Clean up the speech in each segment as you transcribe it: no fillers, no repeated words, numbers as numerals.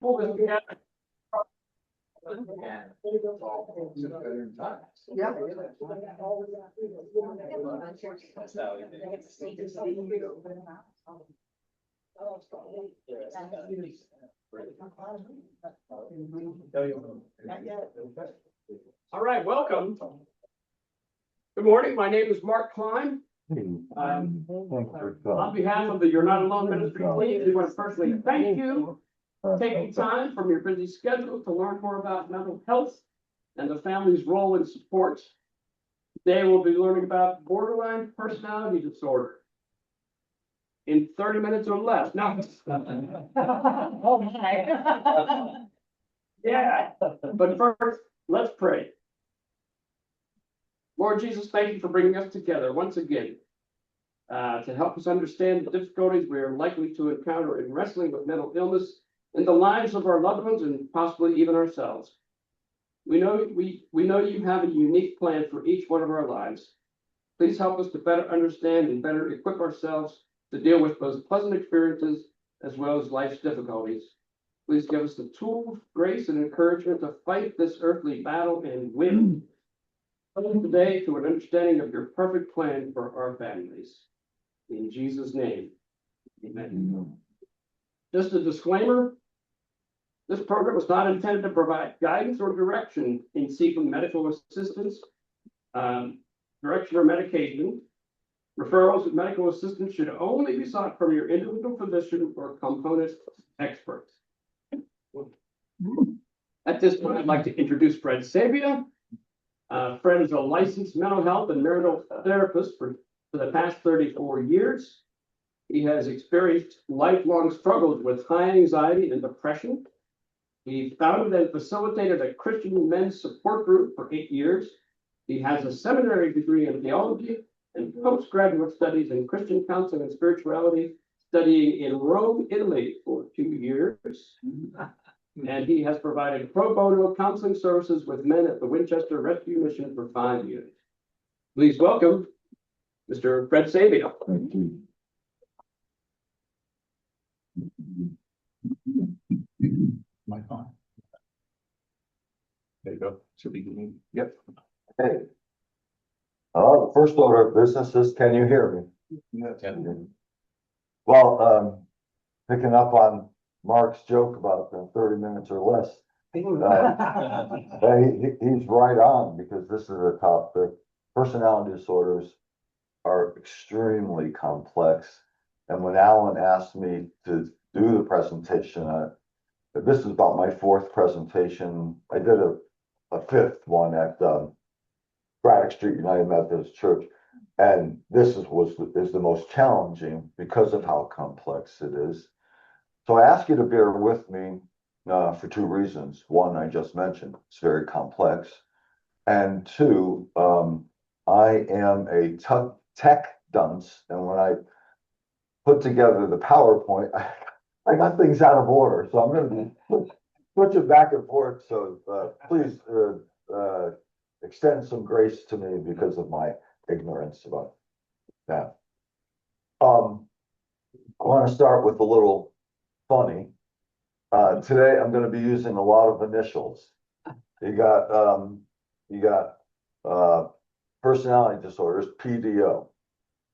pull this together. Yeah. All right, welcome. Good morning. My name is Mark Klein. On behalf of the You're Not Alone Ministry team, we want to personally thank you for taking time from your busy schedule to learn more about mental health and the family's role in support. Today we'll be learning about borderline personality disorder in 30 minutes or less. No. Oh, my. Yeah, but first, let's pray. Lord Jesus, thank you for bringing us together once again to help us understand the difficulties we are likely to encounter in wrestling with mental illness in the lives of our loved ones and possibly even ourselves. We know you have a unique plan for each one of our lives. Please help us to better understand and better equip ourselves to deal with both pleasant experiences as well as life's difficulties. Please give us the tools, grace, and encouragement to fight this earthly battle and win. Today to an understanding of your perfect plan for our families. In Jesus' name, amen. Just a disclaimer, this program is not intended to provide guidance or direction in seeking medical assistance, direction or medication. Referrals of medical assistance should only be sought from your individual physician or component expert. At this point, I'd like to introduce Fred Sabia. Fred is a licensed mental health and marital therapist for the past 34 years. He has experienced lifelong struggles with high anxiety and depression. He founded and facilitated a Christian men's support group for 8 years. He has a seminary degree in theology and postgraduate studies in Christian counseling and spirituality, studying in Rome, Italy for 2 years. And he has provided pro bono counseling services with men at the Winchester Rescue Mission for 5 years. Please welcome Mr. Fred Sabia. Thank you. My phone. There you go. Should be good. Yep. Hey. The first order of business is, can you hear me? Yeah. Well, picking up on Mark's joke about the 30 minutes or less, he's right on, because this is a topic. Personality disorders are extremely complex. And when Alan asked me to do the presentation, this is about my 4th presentation. I did a 5th one at Braddock Street United Methodist Church, and this is the most challenging because of how complex it is. So I ask you to bear with me for 2 reasons. One, I just mentioned, it's very complex, and 2, I am a tech dunce, and when I put together the PowerPoint, I got things out of order, so I'm going to switch it back and forth. So please extend some grace to me because of my ignorance about that. I want to start with a little funny. Today I'm going to be using a lot of initials. You got personality disorders, PDO.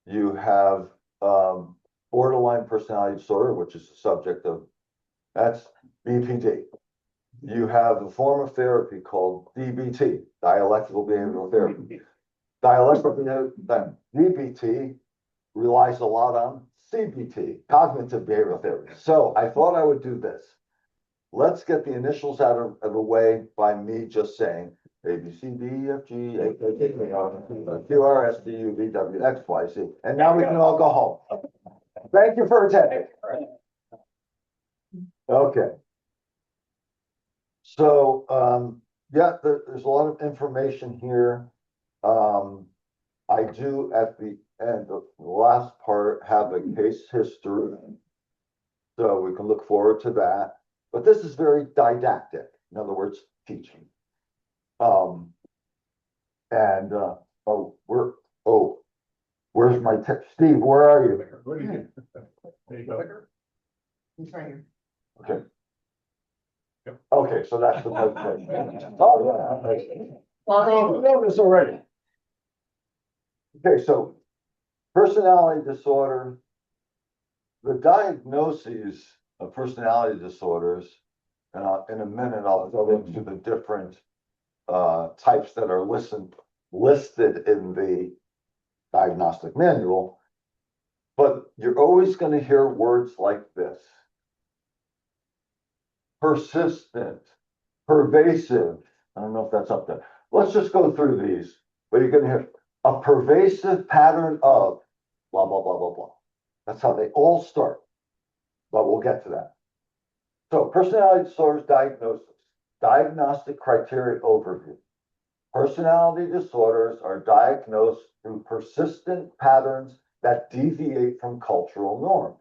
You have borderline personality disorder, which is the subject of, that's BPD. You have a form of therapy called DBT, dialectical behavioral therapy. DBT relies a lot on CBT, cognitive behavioral therapy. So I thought I would do this. Let's get the initials out of the way by me just saying A, B, C, D, E, F, G, H, I, J, K, L, M, N, Q, R, S, T, U, V, W, X, Y, Z. And now we can all go home. Thank you for attending. Okay. So, yeah, there's a lot of information here. I do at the end of the last part have a case history, so we can look forward to that. But this is very didactic. In other words, teaching. Where's my text? Steve, where are you? There you go. He's right here. Okay. Okay, so that's the motivation. Oh, yeah. Oh, we know this already. Okay, so personality disorder. The diagnoses of personality disorders, and in a minute, I'll go into the different types that are listed in the diagnostic manual. But you're always going to hear words like this: persistent, pervasive. I don't know if that's up there. Let's just go through these, but you're going to hear a pervasive pattern of blah, blah, blah, blah, blah. That's how they all start, but we'll get to that. So personality disorders diagnosis, diagnostic criteria overview. Personality disorders are diagnosed through persistent patterns that deviate from cultural norms.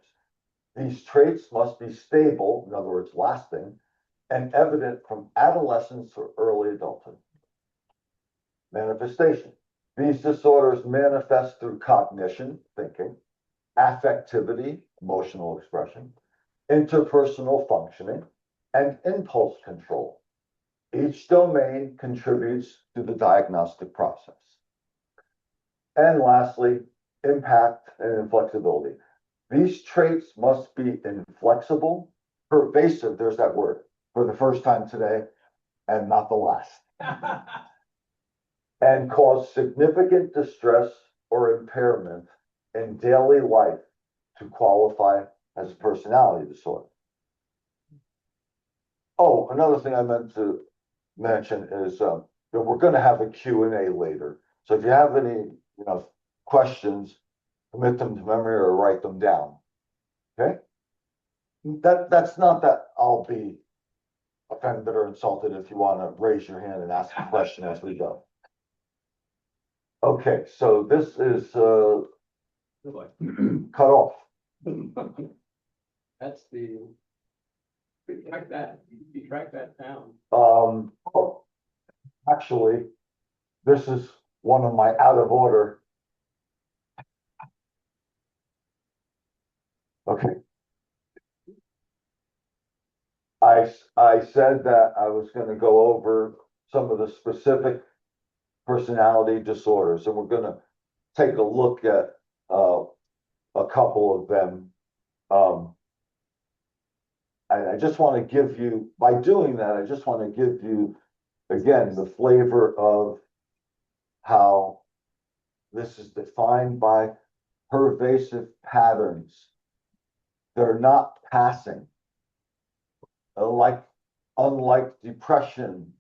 These traits must be stable, in other words, lasting, and evident from adolescence or early adulthood. Manifestation. These disorders manifest through cognition, thinking, affectivity, emotional expression, interpersonal functioning, and impulse control. Each domain contributes to the diagnostic process. And lastly, impact and inflexibility. These traits must be inflexible, pervasive, there's that word, for the first time today, and not the last. And cause significant distress or impairment in daily life to qualify as a personality disorder. Oh, another thing I meant to mention is that we're going to have a Q&A later. So if you have any, questions, commit them to memory or write them down. Okay? That's not that I'll be offended or insulted if you want to raise your hand and ask a question as we go. Okay, so this is cut off. That's the, you track that down. Actually, this is one of my out of order. Okay. I said that I was going to go over some of the specific personality disorders, and we're going to take a look at a couple of them. I just want to give you, by doing that, I just want to give you, again, the flavor of how this is defined by pervasive patterns. They're not passing. Unlike depression,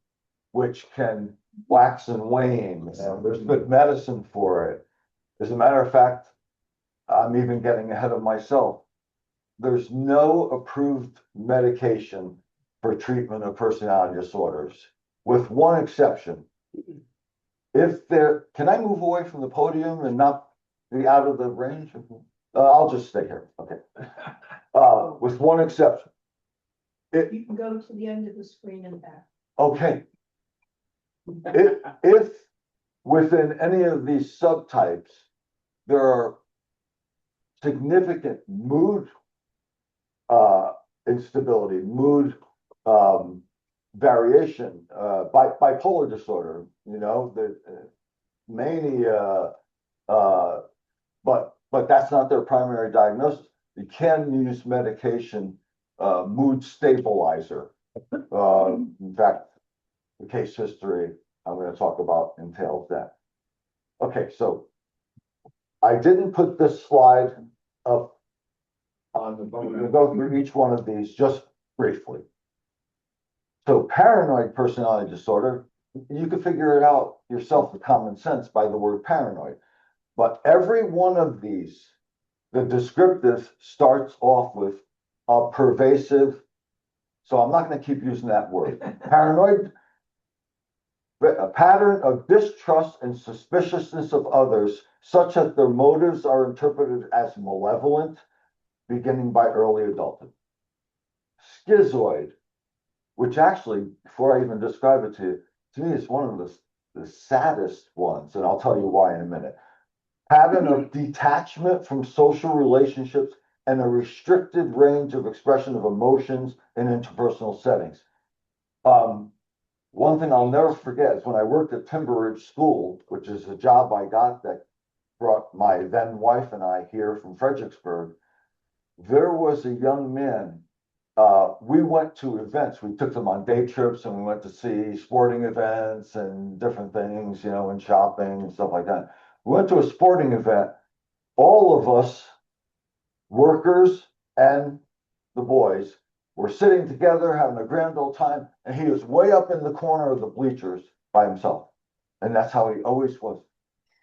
which can wax and wane, and there's good medicine for it. As a matter of fact, I'm even getting ahead of myself. There's no approved medication for treatment of personality disorders, with one exception. Can I move away from the podium and not be out of the range? I'll just stay here, okay. With one exception. You can go to the end of the screen and back. Okay. If within any of these subtypes, there are significant mood instability, mood variation, bipolar disorder, the mania, but that's not their primary diagnosis. You can use medication, mood stabilizer. In fact, the case history I'm going to talk about entails that. Okay, so I didn't put this slide up on the, but we're going to go through each one of these just briefly. So paranoid personality disorder, you can figure it out yourself with common sense by the word paranoid. But every one of these, the descriptive starts off with a pervasive, so I'm not going to keep using that word. Paranoid, a pattern of distrust and suspiciousness of others, such that their motives are interpreted as malevolent, beginning by early adulthood. Schizoid, which actually, before I even describe it to me, is one of the saddest ones, and I'll tell you why in a minute. Pattern of detachment from social relationships and a restricted range of expression of emotions in interpersonal settings. One thing I'll never forget is when I worked at Timber Ridge School, which is a job I got that brought my then wife and I here from Fredericksburg. There was a young man, we went to events, we took them on day trips and we went to see sporting events and different things, and shopping and stuff like that. We went to a sporting event, all of us, workers and the boys, were sitting together having a grand old time, and he was way up in the corner of the bleachers by himself. And that's how he always was.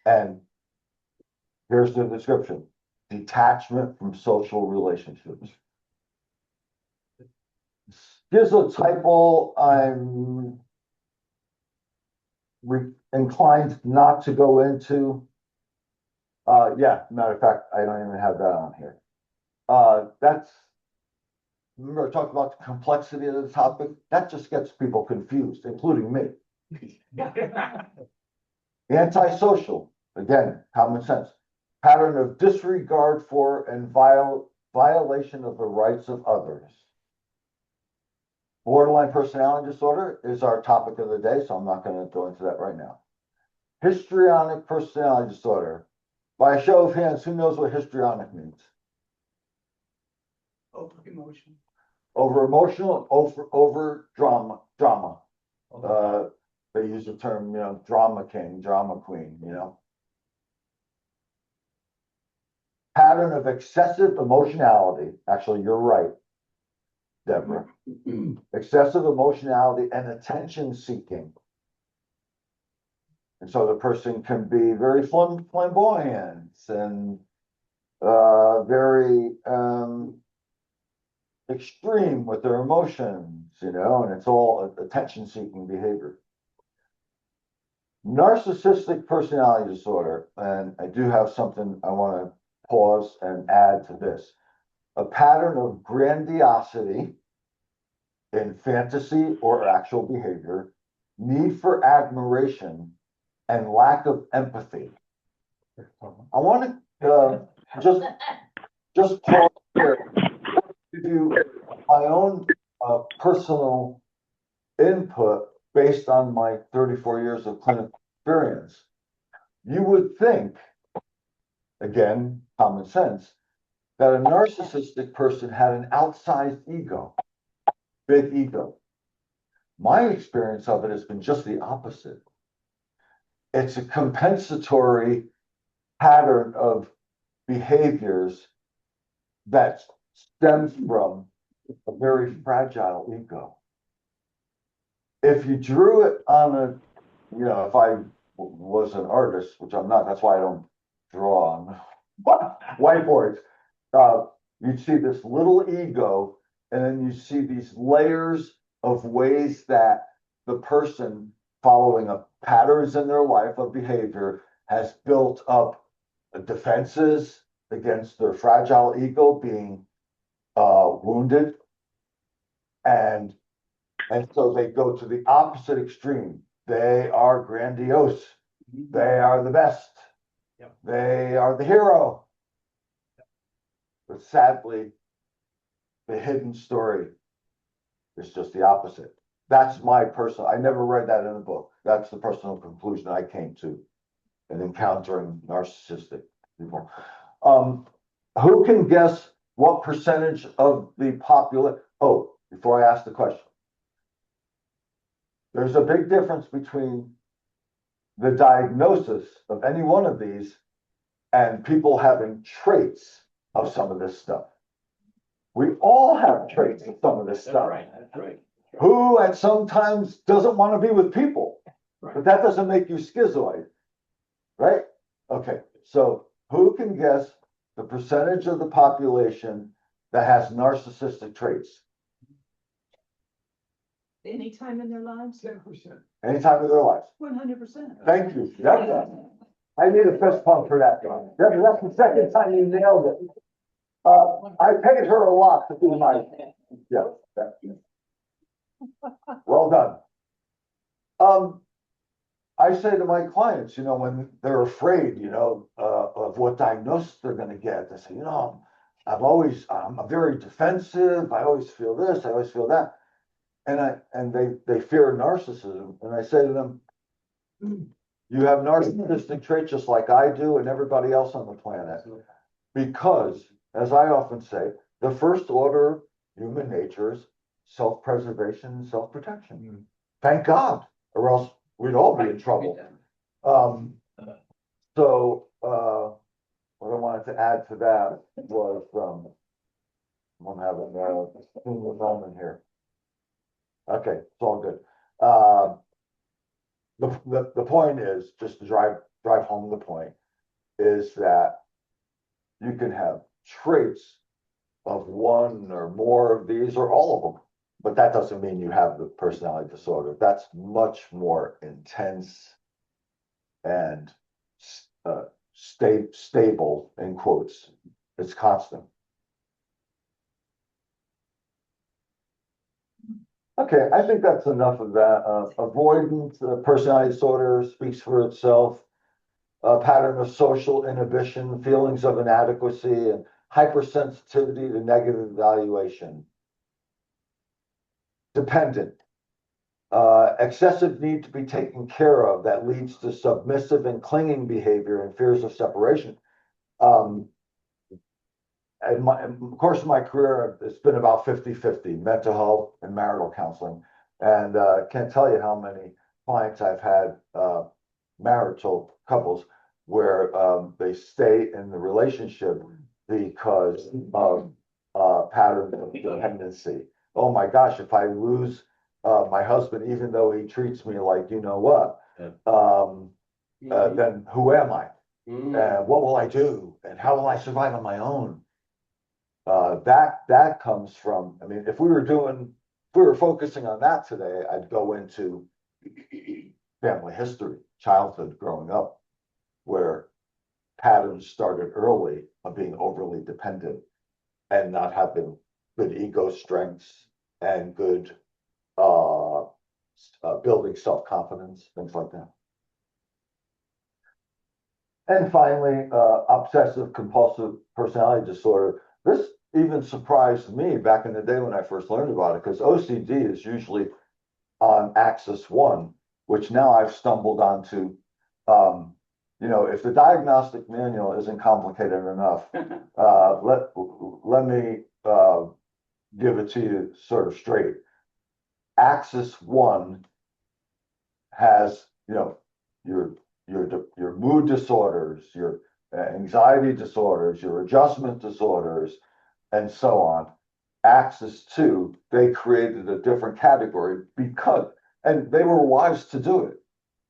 And here's the description: detachment from social relationships. Schizotypal, I'm inclined not to go into. Yeah, matter of fact, I don't even have that on here. Remember I talked about the complexity of the topic? That just gets people confused, including me. Antisocial, again, common sense. Pattern of disregard for and violation of the rights of others. Borderline personality disorder is our topic of the day, so I'm not going to go into that right now. Histrionic personality disorder. By a show of hands, who knows what histrionic means? Over emotion. Over emotional, over drama. They use the term, drama king, drama queen, Pattern of excessive emotionality. Actually, you're right, Deborah. Excessive emotionality and attention seeking. And so the person can be very flamboyant and very extreme with their emotions, and it's all attention-seeking behavior. Narcissistic personality disorder, and I do have something I want to pause and add to this. A pattern of grandiosity in fantasy or actual behavior, need for admiration, and lack of empathy. I want to just pause here. Give you my own personal input based on my 34 years of clinical experience. You would think, again, common sense, that a narcissistic person had an outsized ego, big ego. My experience of it has been just the opposite. It's a compensatory pattern of behaviors that stems from a very fragile ego. If you drew it on if I was an artist, which I'm not, that's why I don't draw on whiteboards, you'd see this little ego, and then you see these layers of ways that the person, following patterns in their life of behavior, has built up defenses against their fragile ego being wounded, and so they go to the opposite extreme. They are grandiose. They are the best. Yep. They are the hero. But sadly, the hidden story is just the opposite. That's my personal, I never read that in a book. That's the personal conclusion I came to in encountering narcissistic people. Who can guess what percentage of the population? Oh, before I ask the question, there's a big difference between the diagnosis of any one of these and people having traits of some of this stuff. We all have traits of some of this stuff. That's right. Who at sometimes doesn't want to be with people, but that doesn't make you schizoid, right? Okay, so who can guess the percentage of the population that has narcissistic traits? Any time in their lives? 10%. Anytime in their lives. 100%. Thank you. I need a fist pump for that. That's the second time you nailed it. I paid her a lot to do my, yeah. Well done. I say to my clients, when they're afraid, of what diagnosis they're going to get, they say, I'm very defensive. I always feel this. I always feel that. and they fear narcissism, and I say to them, you have narcissistic traits just like I do and everybody else on the planet. Because, as I often say, the first order of human nature is self-preservation and self-protection. Thank God, or else we'd all be in trouble. What I wanted to add to that was, I'm having a moment here. Okay, it's all good. The point is, just to drive home the point, is that you can have traits of one or more of these or all of them, but that doesn't mean you have the personality disorder. That's much more intense and stable, in quotes. It's constant. Okay, I think that's enough of that. Avoidant personality disorder speaks for itself. A pattern of social inhibition, feelings of inadequacy, and hypersensitivity to negative evaluation. Dependent. Excessive need to be taken care of that leads to submissive and clinging behavior and fears of separation. And of course, my career, it's been about 50-50, mental health and marital counseling. And can't tell you how many clients I've had, marital couples, where they stay in the relationship because of patterns of dependency. Oh my gosh, if I lose my husband, even though he treats me like you know what, then who am I? And what will I do? And how will I survive on my own? That comes from, I mean, if we were focusing on that today, I'd go into family history, childhood, growing up, where patterns started early of being overly dependent and not having good ego strengths and good building self-confidence, things like that. And finally, obsessive compulsive personality disorder. This even surprised me back in the day when I first learned about it, because OCD is usually on axis 1, which now I've stumbled onto. If the diagnostic manual isn't complicated enough, let me give it to you sort of straight. Axis 1 has, your mood disorders, your anxiety disorders, your adjustment disorders, and so on. Axis 2, they created a different category and they were wise to do it,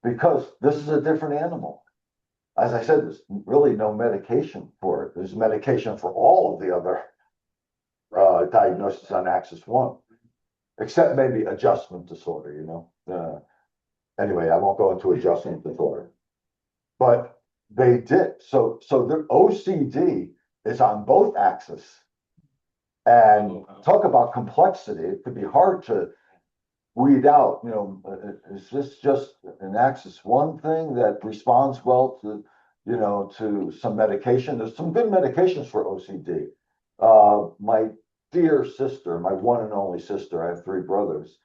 because this is a different animal. As I said, there's really no medication for it. There's medication for all of the other diagnoses on axis 1, except maybe adjustment disorder, anyway, I won't go into adjustment disorder, but they did. So the OCD is on both axes, and talk about complexity. It could be hard to weed out, is this just an axis 1 thing that responds well to, to some medication? There's some good medications for OCD. My dear sister, my one and only sister, I have 3 brothers.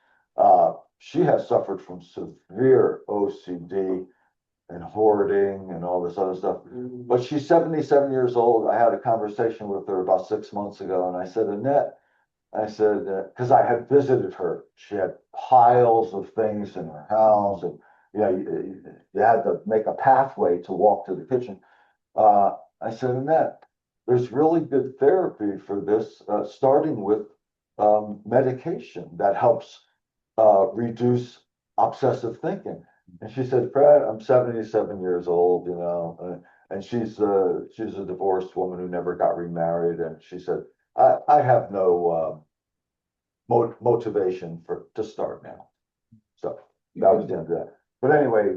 She has suffered from severe OCD and hoarding and all this other stuff. But she's 77 years old. I had a conversation with her about 6 months ago, and I said, Annette, because I had visited her. She had piles of things in her house, and you had to make a pathway to walk to the kitchen. I said, Annette, there's really good therapy for this, starting with medication that helps reduce obsessive thinking. And she said, Fred, I'm 77 years old, and she's a divorced woman who never got remarried. And she said, I have no motivation to start now. So that was the end of that. But anyway,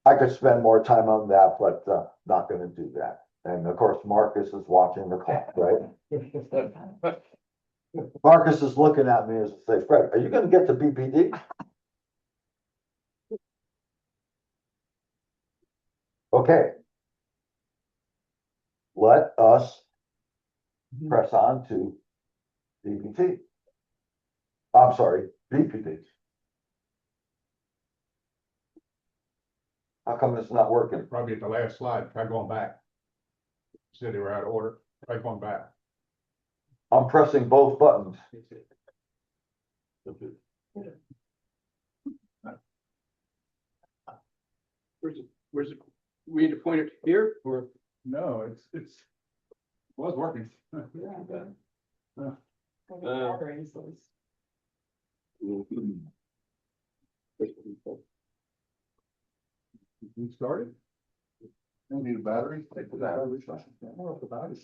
I could spend more time on that, but not going to do that. And of course, Marcus is watching the clock, right? Marcus is looking at me as I say, Fred, are you going to get to BPD? Okay. Let us press on to DBT. I'm sorry, BPD. How come it's not working? Probably at the last slide, try going back. Said they were out of order, try going back. I'm pressing both buttons. Where's it? We need to point it here or? No, was working. We started? Don't need a battery. Take the battery. What the battery?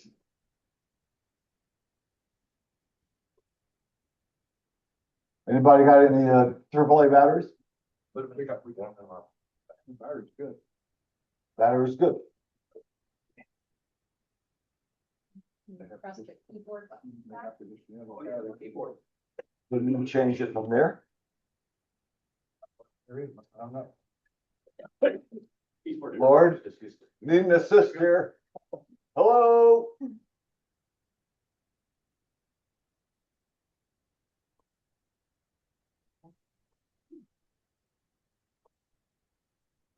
Anybody got any AAA batteries? But we got them up. Battery's good. Battery's good. Press the keyboard button. Keyboard. Did you change it from there? I'm not. Lord, need an assist here. Hello?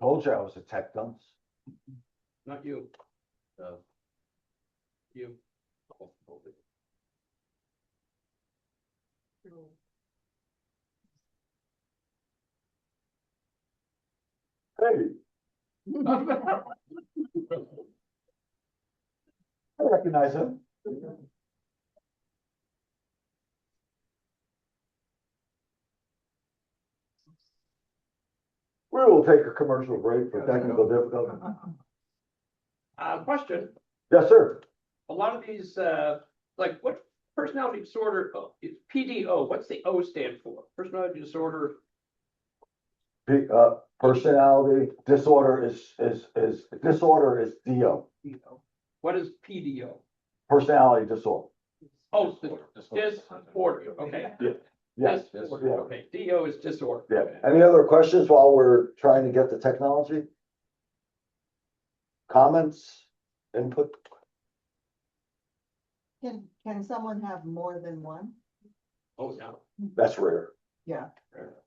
Told you I was a tech dunce. Not you. You. Hey, I recognize him. We will take a commercial break for technical difficulty. Question, Yes, sir. a lot of these, like what personality disorder, is PDO, what's the O stand for? Personality disorder, Personality disorder is DO, what is PDO? personality disorder. Oh, disorder, okay. Yes, Disorder, yeah, okay, DO is disorder. yeah. Any other questions while we're trying to get the technology? Comments, input? Can someone have more than one? Oh, yeah. That's rare. Yeah,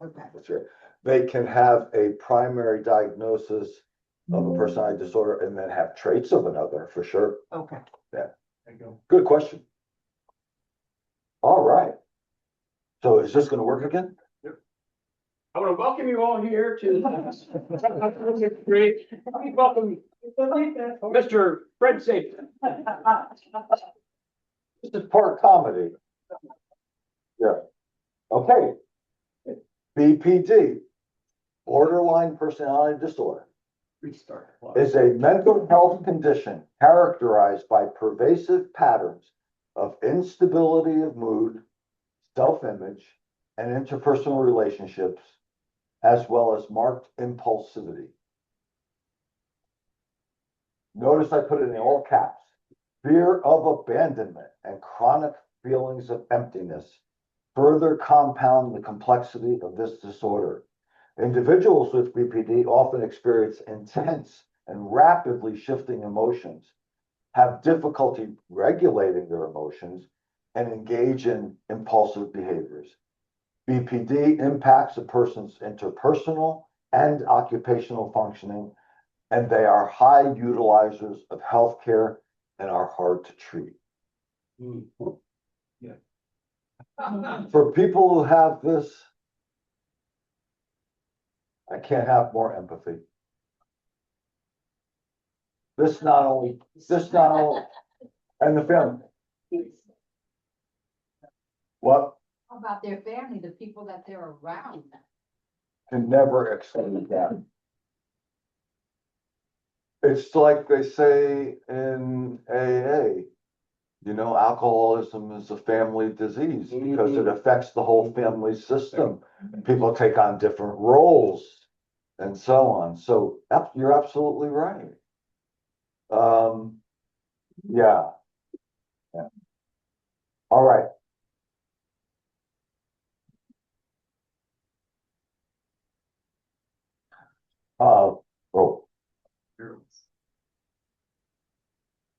okay. That's rare. They can have a primary diagnosis of a personality disorder and then have traits of another, for sure. Okay. There you go. Good question. All right. So is this gonna work again? I want to welcome you all here to. Great. Welcome, Mr. Fred Saban. This is part comedy. Yeah. Okay. BPD, borderline personality disorder, Restart. is a mental health condition characterized by pervasive patterns of instability of mood, self-image, and interpersonal relationships, as well as marked impulsivity. Notice I put it in all caps. Fear of abandonment and chronic feelings of emptiness further compound the complexity of this disorder. Individuals with BPD often experience intense and rapidly shifting emotions, have difficulty regulating their emotions, and engage in impulsive behaviors. BPD impacts a person's interpersonal and occupational functioning, and they are high utilizers of healthcare and are hard to treat. For people who have this, I can't have more empathy. This not only, and the family. What? How about their family, the people that they're around? Can never explain that. It's like they say in AA, you know, alcoholism is a family disease because it affects the whole family system. People take on different roles and so on. So you're absolutely right. Yeah. Yeah. All right. Oh,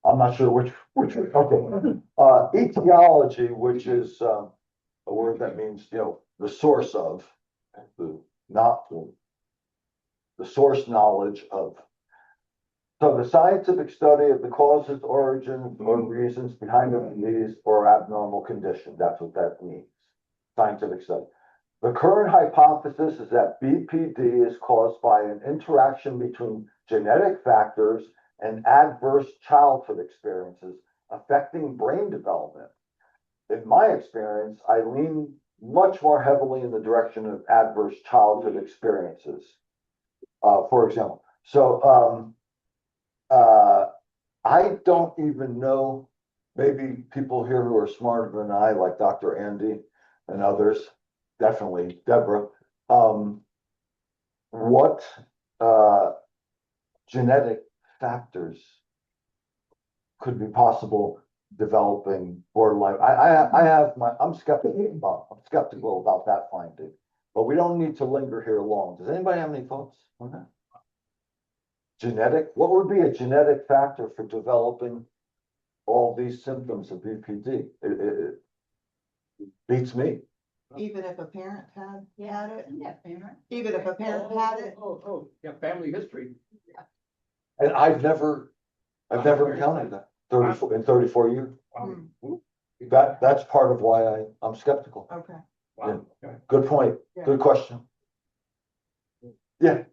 I'm not sure which, okay. Etiology, which is, a word that means, the source of, not the source knowledge of. So the scientific study of the causes, origins, or reasons behind a disease or abnormal condition, that's what that means. Scientific study. The current hypothesis is that BPD is caused by an interaction between genetic factors and adverse childhood experiences affecting brain development. In my experience, I lean much more heavily in the direction of adverse childhood experiences. For example, I don't even know, maybe people here who are smarter than I, like Dr. Andy and others, definitely Deborah, what genetic factors could be possible developing borderline. I'm skeptical about that finding, but we don't need to linger here long. Does anybody have any thoughts on that? What would be a genetic factor for developing all these symptoms of BPD? It beats me. Even if a parent had it, Yeah, parent. even if a parent had it, Yeah, family history. And I've never encountered that in 34 years. That's part of why I'm skeptical. okay. Wow. Okay. Good point. Yeah. Good question. Yeah,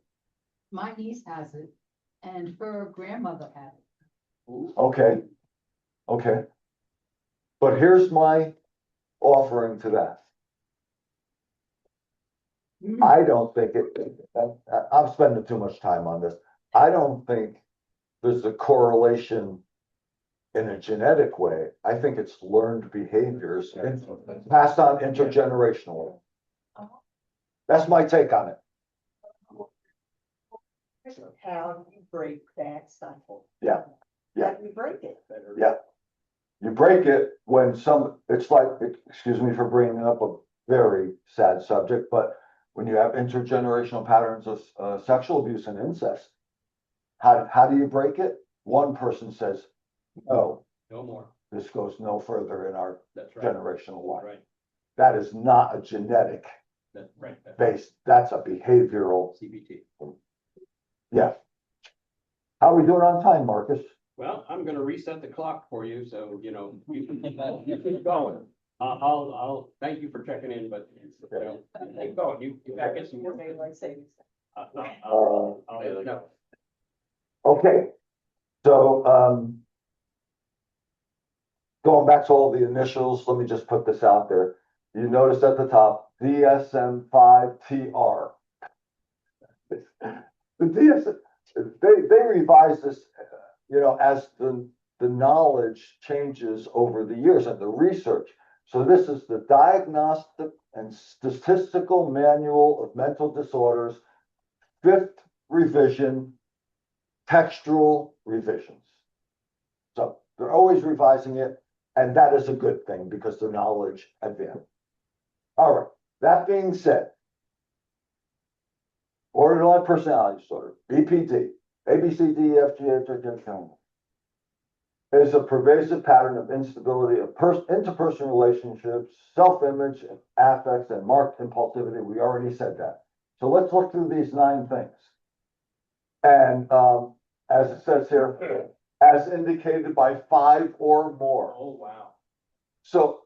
My niece has it and her grandmother had it. okay. Okay. But here's my offering to that. I don't think I'm spending too much time on this. I don't think there's a correlation in a genetic way. I think it's learned behaviors and passed on intergenerationally. That's my take on it. How you break that cycle. Yeah. Yeah. How do you break it? Yeah. You break it when it's like, excuse me for bringing up a very sad subject, but when you have intergenerational patterns of sexual abuse and incest, how do you break it? One person says, no, No more. this goes no further in our That's right. generational line. Right. That is not a genetic That's right. based, that's a behavioral. CBT. Yeah. How are we doing on time, Marcus? Well, I'm gonna reset the clock for you, so, you keep going. I'll thank you for checking in, but, keep going. You back in some more. Daylight savings. I'll let you know. Okay, so, going back to all the initials, let me just put this out there. You notice at the top, DSM-5TR. The DSM, they revised this, as the knowledge changes over the years and the research. So this is the Diagnostic and Statistical Manual of Mental Disorders, 5th revision, textual revisions. So they're always revising it, and that is a good thing because the knowledge advanced. All right, that being said, borderline personality disorder, BPD, ABCDEFG, is a pervasive pattern of instability of interpersonal relationships, self-image, affects, and marked impulsivity. We already said that. So let's look through these 9 things. And as it says here, as indicated by 5 or more. Oh, wow. So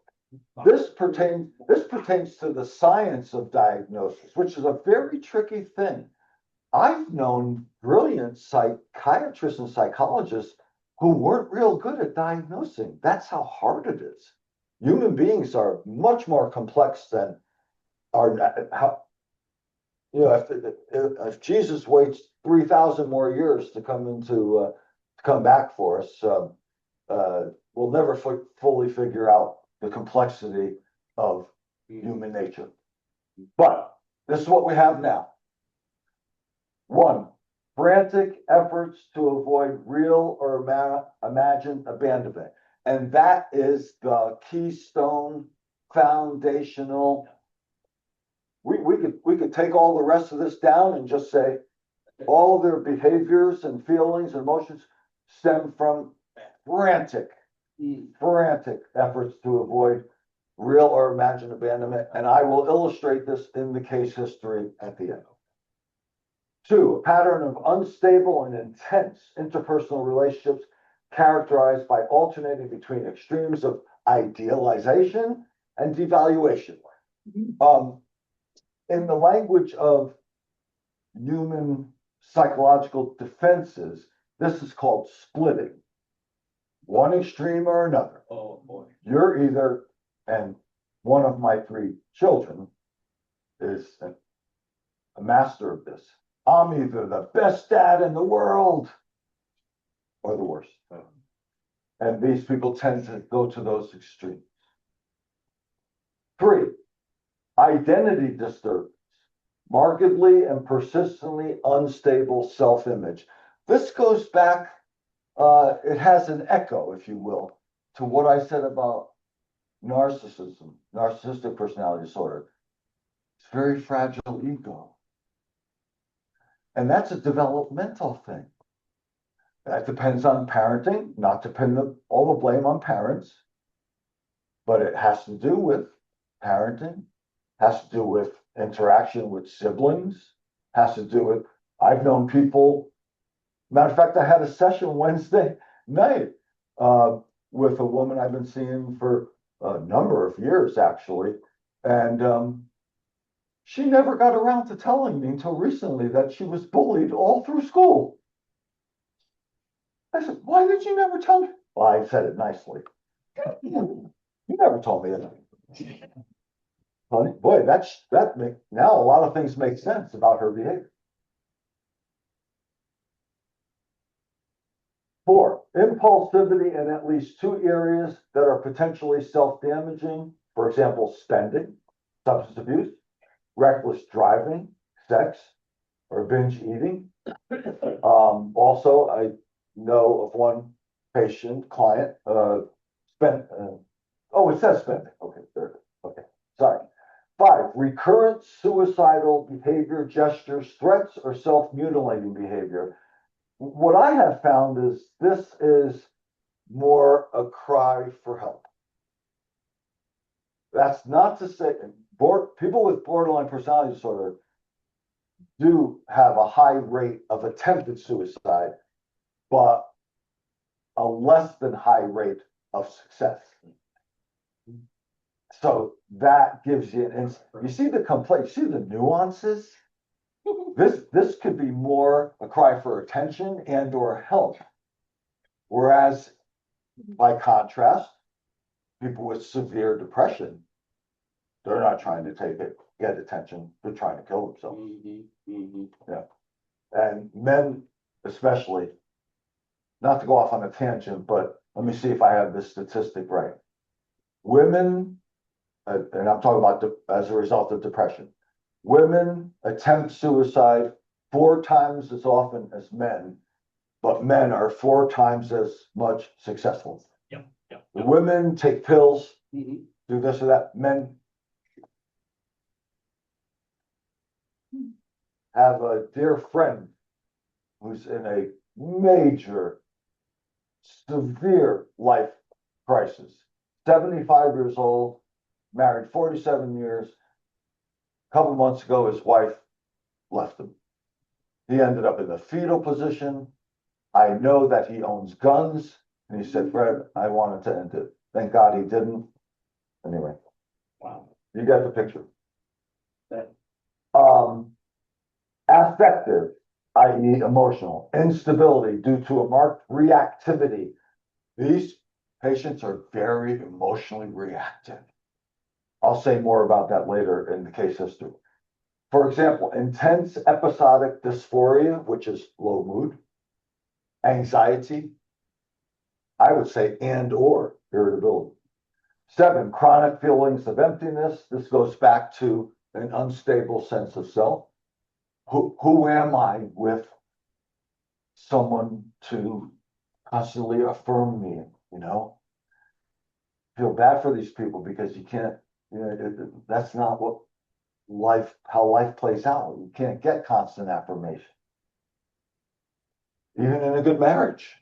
this pertains to the science of diagnosis, which is a very tricky thing. I've known brilliant psychiatrists and psychologists who weren't real good at diagnosing. That's how hard it is. Human beings are much more complex than if Jesus waits 3,000 more years to come back for us, we'll never fully figure out the complexity of human nature. But this is what we have now. 1, frantic efforts to avoid real or imagined abandonment. And that is the keystone foundational. We could take all the rest of this down and just say all their behaviors and feelings and emotions stem from frantic efforts to avoid real or imagined abandonment, and I will illustrate this in the case history at the end. 2, a pattern of unstable and intense interpersonal relationships characterized by alternating between extremes of idealization and devaluation. In the language of human psychological defenses, this is called splitting. One extreme or another. Oh, boy. You're either, and one of my 3 children is a master of this. I'm either the best dad in the world or the worst. And these people tend to go to those extremes. 3, identity disturbance, markedly and persistently unstable self-image. This goes back, it has an echo, if you will, to what I said about narcissism, narcissistic personality disorder. It's very fragile ego. And that's a developmental thing. That depends on parenting, not to pin all the blame on parents, but it has to do with parenting, has to do with interaction with siblings, has to do with, I've known people, matter of fact, I had a session Wednesday night with a woman I've been seeing for a number of years, actually, and she never got around to telling me until recently that she was bullied all through school. I said, why did you never tell me? Well, I said it nicely. You never told me that. Funny, boy, now a lot of things make sense about her behavior. 4, impulsivity in at least 2 areas that are potentially self-damaging. For example, spending, substance abuse, reckless driving, sex, or binge eating. Also, I know of one client, it says spending. Okay, there it is. Okay, sorry. 5, recurrent suicidal behavior, gestures, threats, or self-mutilating behavior. What I have found is this is more a cry for help. That's not to say people with borderline personality disorder do have a high rate of attempted suicide, but a less than high rate of success. So that gives you you see the complaint, you see the nuances. This could be more a cry for attention and or help. Whereas, by contrast, people with severe depression, they're not trying to get attention, they're trying to kill themselves. Yeah. And men, especially, not to go off on a tangent, but let me see if I have this statistic right. Women, and I'm talking about as a result of depression, women attempt suicide 4 times as often as men, but men are 4 times as much successful. Yep. Women take pills, do this or that. Men have a dear friend who's in a major, severe life crisis. 75 years old, married 47 years. A couple months ago, his wife left him. He ended up in the fetal position. I know that he owns guns. And he said, Fred, I wanted to end it. Thank God he didn't. Anyway. Wow. You got the picture. That- Affective, i.e. emotional, instability due to a marked reactivity. These patients are very emotionally reactive. I'll say more about that later in the case history. For example, intense episodic dysphoria, which is low mood, anxiety, I would say, and or irritability. 7, chronic feelings of emptiness. This goes back to an unstable sense of self. Who am I with someone to constantly affirm me, Feel bad for these people because you can't, that's not how life plays out. You can't get constant affirmation. Even in a good marriage.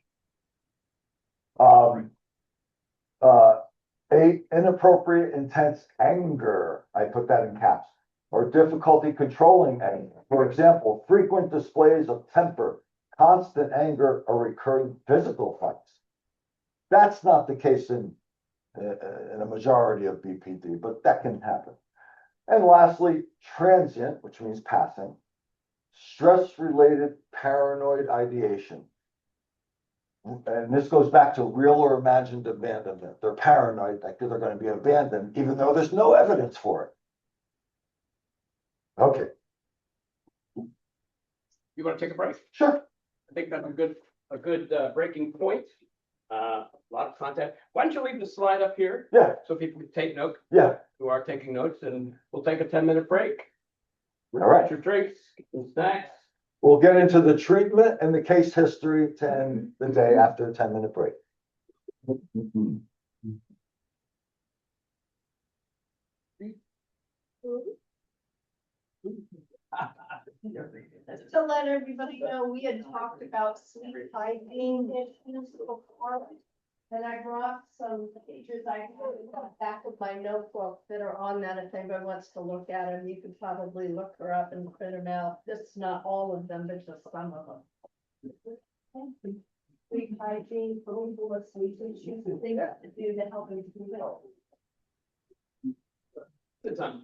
inappropriate intense anger, I put that in caps, or difficulty controlling anger. For example, frequent displays of temper, constant anger, or recurring physical fights. That's not the case in a majority of BPD, but that can happen. And lastly, transient, which means passing, stress-related paranoid ideation. And this goes back to real or imagined abandonment. They're paranoid that they're going to be abandoned, even though there's no evidence for it. Okay, You want to take a break? sure. I think that's a good breaking point. A lot of content. Why don't you leave the slide up here Yeah, so people can take note, yeah. who are taking notes, and we'll take a 10-minute break. All right. Get your drinks and snacks. We'll get into the treatment and the case history to end the day after a 10-minute break. To let everybody know, we had talked about sleep hygiene issues before. And I brought some pages I have in the back of my notebook that are on that. If anybody wants to look at them, you could probably look her up and print them out. This is not all of them, but just some of them. Sleep hygiene for people with sleep issues and things to do to help improve it. Good time.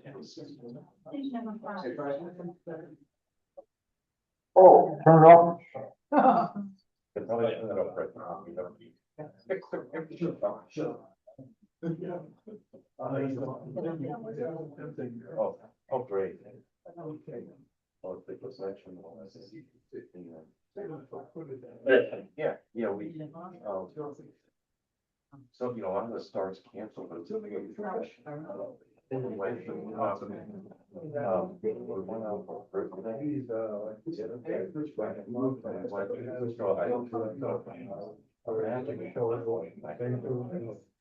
Oh, turn it off. Oh, great. Yeah, we, so, you know, a lot of the stars canceled, but it's. Anyway, we went out for birthday.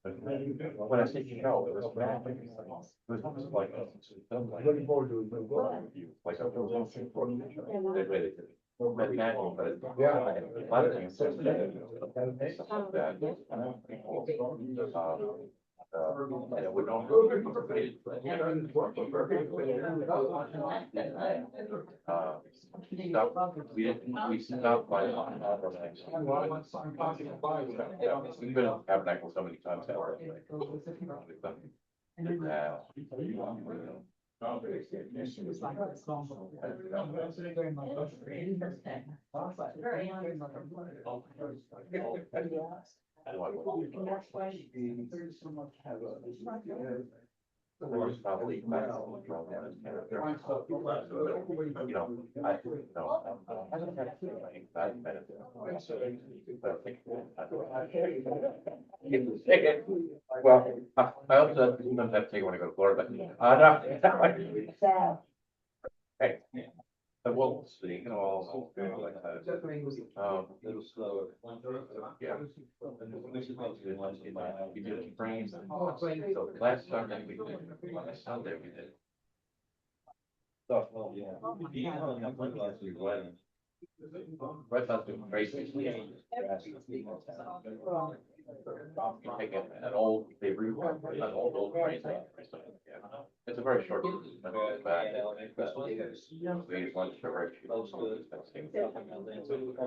When I say show, it was magic. It was almost like. Looking forward to it. Like a. They really did. But magic, but. Yeah. A lot of things. And it would not. We stopped by. We've been in Tabernacle so many times. There's probably. You know, I haven't had anxiety medicine. But I think. Well, I also sometimes have to take it when I go to Florida, but, no. Hey, we'll see, you know, all like that. Little slower. Yeah. We did it frames. So last Sunday we did, last Sunday we did. Oh, yeah. Right now, doing crazy. You take an old, they rework an old train. It's a very short. We want sugar.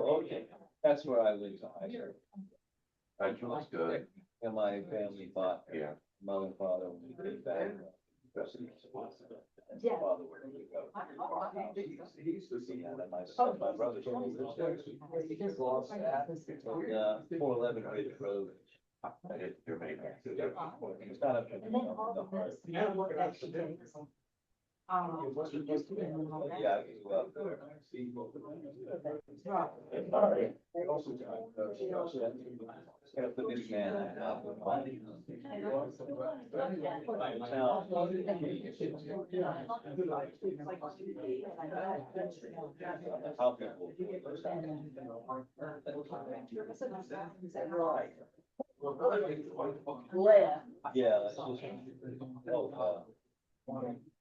Okay, that's where I live. That's good. And my family thought, Yeah. mother and father would be back. And Yeah. father would go. And then my brother. The 411 Ridge Road. It's not up to. And then all of this, the work that she takes. She used to be in the hall. Yeah. I can go out there. Got the big man. Yeah, that's just.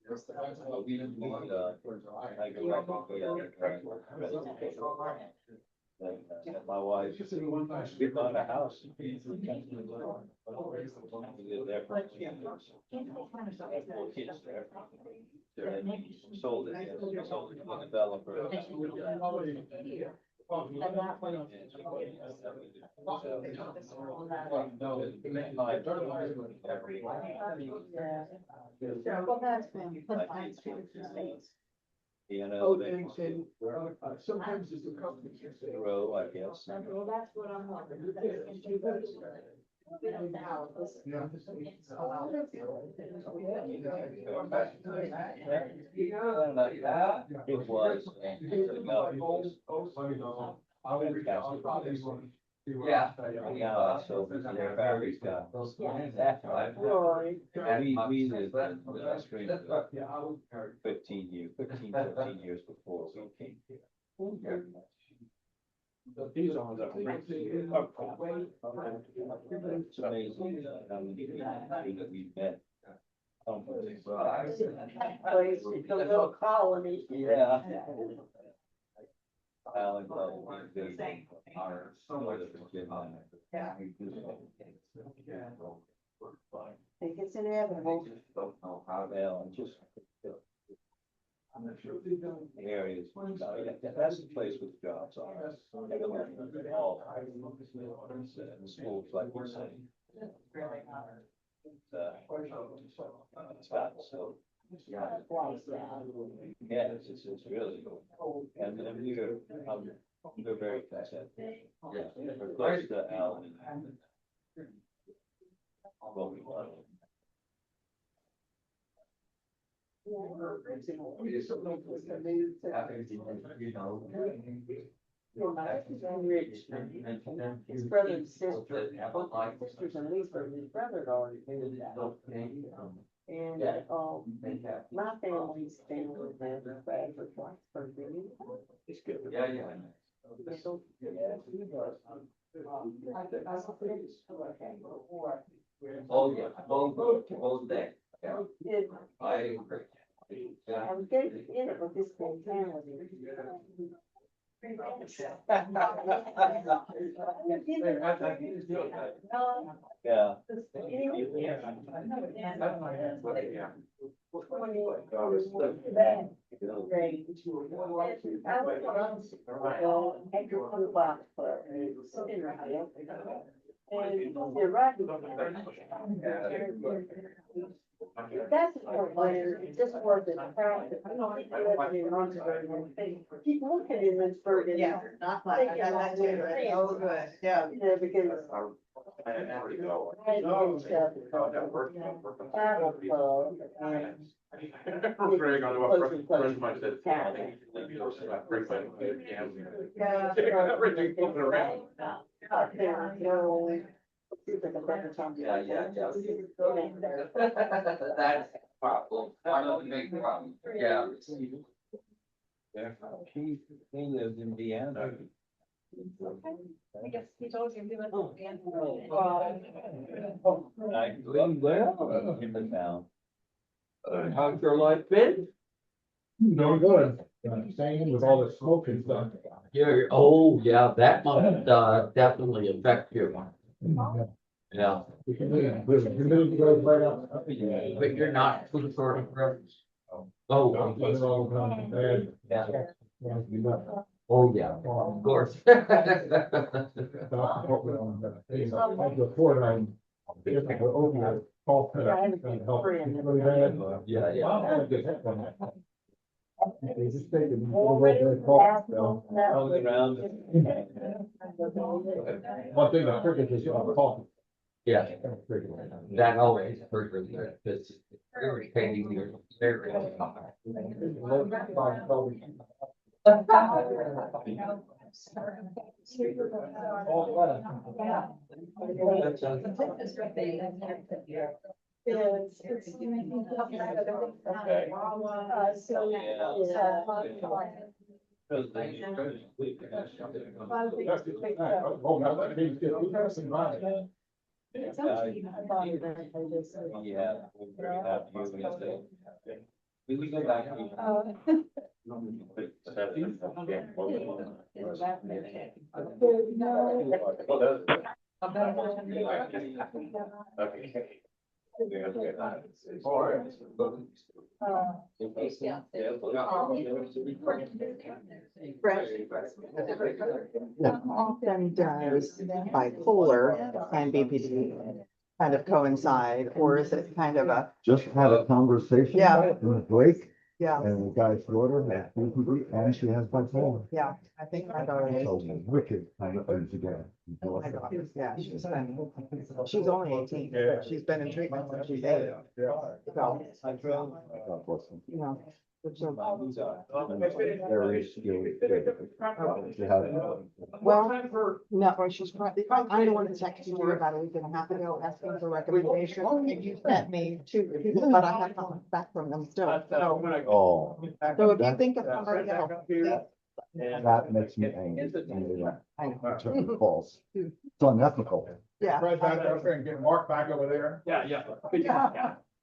We I go back. And my wife, we bought a house. We lived there for 2 years. 4 kids there. Sold it, yes, sold it to a developer. Well, that's been confined to the states. You Oh, know, and, sometimes it's a company. grow, I guess. Well, that's what I'm wondering. We don't know. It was. Yeah. Yeah, so their batteries got. We lived in Australia 15 years before we came here. These are the. It's amazing how many people that we've met. It's a little colony. Yeah. Alan, our. I think it's inevitable. Well, and just. Areas, that's the place with jobs are. All schools like we're saying. So. Yeah, it's really, and we're very content. Yeah, we're close to Alan. Well, we love it. His brother and sister, both my sisters and Lisa, his brother had already moved out. And, my family's family lives in Bradford, Blacksburg, It's good. Yeah, yeah. So, Oh, yeah, both day. it, I agree. Yeah. I was getting in it with this mentality. Yeah. And they're right. That's where it's just worth it. Keep looking in Lynchburg and. Yeah, not much. I got that too. Oh, good. Yeah. Yeah, because. Greg, I know a friend of mine said. Yeah, yeah, yeah. That's problem. One of the big problems. Yeah. Yeah. He lived in Vienna. I guess he told you he was. I lived well in the town. How's your life been? Doing good. Staying with all the smoke and stuff. You're, oh, yeah, that must, definitely affect you. Yeah. Humidity goes right up. But you're not food sort of friends? No, Oh, they're all kind of bad. Yeah. oh, yeah, of course. Before I'm. Over. Really bad. Yeah, yeah. They just take it. Very cough, so. Around. One thing I figured is coffee. Yeah, that always triggers it, it's irritating, you're very. Oh, now that means we have some money. Yeah, we're very happy. We go back. Okay. Often does bipolar and BPD kind of coincide, or is it kind of a, Just had a conversation. Yeah. In the break, yeah, and the guy's daughter has BPD and she has bipolar. yeah, I think my daughter is. So wicked kind of things again. My daughter, yeah, she's only 18, but she's been in treatment since she's 8. So, God bless them. you know, which are- Very skilled. She has- well, no, she's probably, I'm the one that texted you about a week and a half ago asking for recommendation. And you sent me 2 people, but I haven't come back from them still. So Oh, so if you think of somebody else, please. that makes me angry. I know. Return calls. It's unethical. Yeah. Right back up there and get Mark back over there. Yeah, yeah.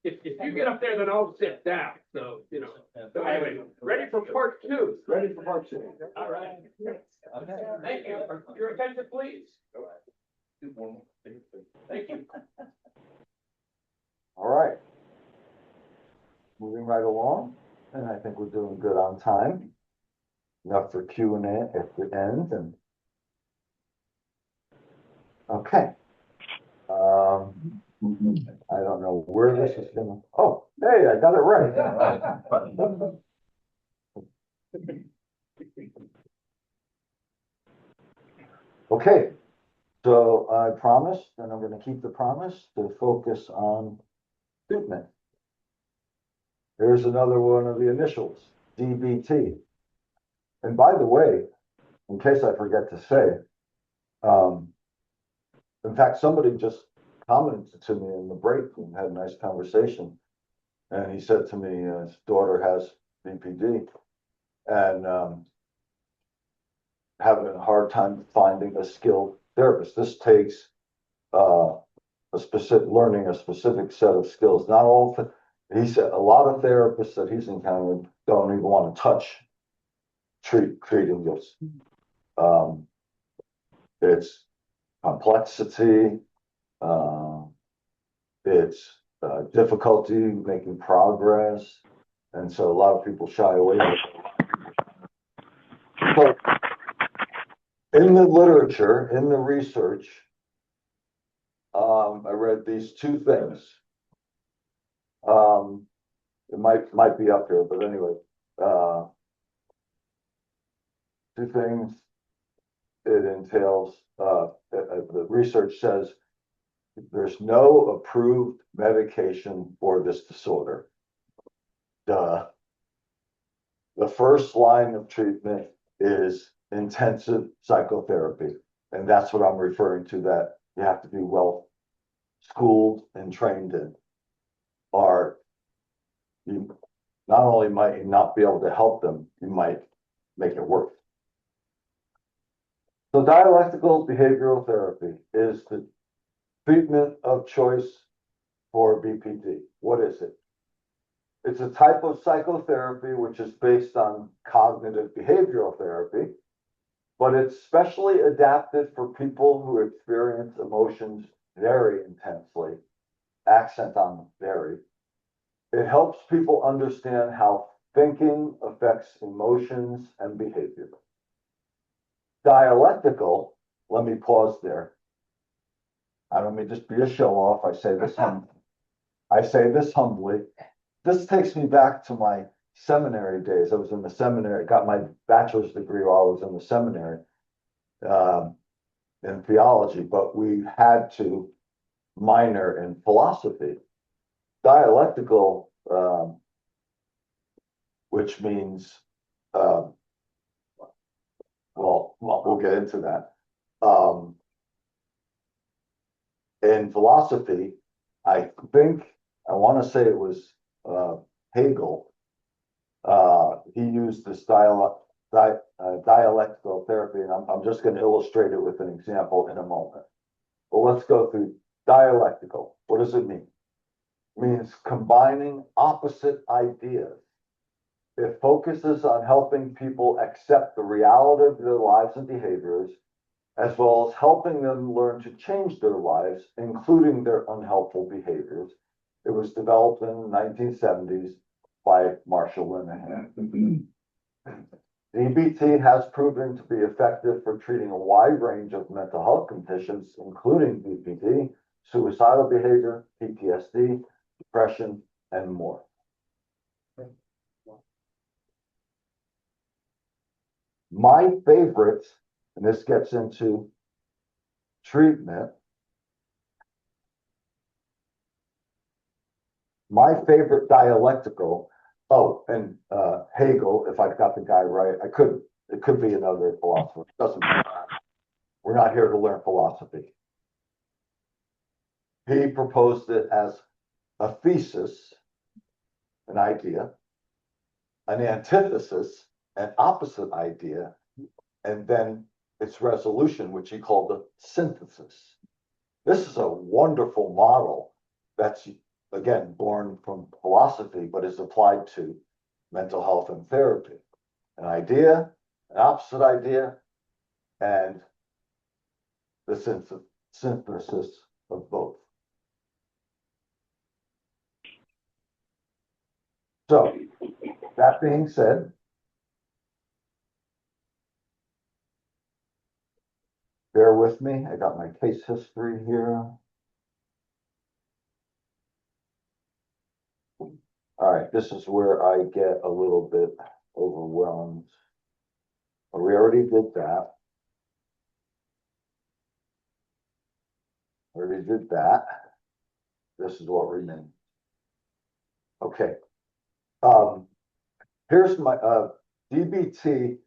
If you get up there, then I'll sit down, so, you know. So anyway, ready for part 2. Ready for part 2. All right. Thank you. Your attention, please. Thank you. All right. Moving right along, and I think we're doing good on time. Enough for Q and A at the end and. Okay. I don't know where this is gonna, oh, hey, I got it right. Okay, so I promised, and I'm gonna keep the promise to focus on treatment. Here's another one of the initials, DBT. And by the way, in case I forget to say, in fact, somebody just commented to me in the break and had a nice conversation. And he said to me, his daughter has BPD and having a hard time finding a skilled therapist. This takes learning a specific set of skills. Not all, he said, a lot of therapists that he's encountered don't even want to touch treating this. It's complexity, it's difficulty making progress, and so a lot of people shy away from it. So, in the literature, in the research, I read these 2 things. It might be up here, but anyway, 2 things it entails. The research says there's no approved medication for this disorder. The first line of treatment is intensive psychotherapy. And that's what I'm referring to, that you have to be well schooled and trained in. Or you not only might you not be able to help them, you might make it worse. So dialectical behavioral therapy is the treatment of choice for BPD. What is it? It's a type of psychotherapy which is based on cognitive behavioral therapy, but it's specially adapted for people who experience emotions very intensely, accent on very. It helps people understand how thinking affects emotions and behavior. Dialectical, let me pause there. I don't mean just be a show off. I say this humbly. This takes me back to my seminary days. I was in the seminary, got my bachelor's degree while I was in the seminary in theology, but we had to minor in philosophy. Dialectical, which means, well, we'll get into that. In philosophy, I want to say it was Hegel. He used this dialectical therapy, and I'm just going to illustrate it with an example in a moment. But let's go through dialectical. What does it mean? It means combining opposite ideas. It focuses on helping people accept the reality of their lives and behaviors, as well as helping them learn to change their lives, including their unhelpful behaviors. It was developed in the 1970s by Marshall Linehan. DBT has proven to be effective for treating a wide range of mental health conditions, including BPD, suicidal behavior, PTSD, depression, and more. My favorite, and this gets into treatment, my favorite dialectical, and Hegel, if I've got the guy right, it could be another philosopher, it doesn't matter. We're not here to learn philosophy. He proposed it as a thesis, an idea, an antithesis, an opposite idea, and then its resolution, which he called the synthesis. This is a wonderful model that's, again, born from philosophy, but is applied to mental health and therapy. An idea, an opposite idea, and the synthesis of both. So, that being said, bear with me, I got my case history here. All right, this is where I get a little bit overwhelmed. We already did that. Already did that. This is what remains. Okay. Here's my DBT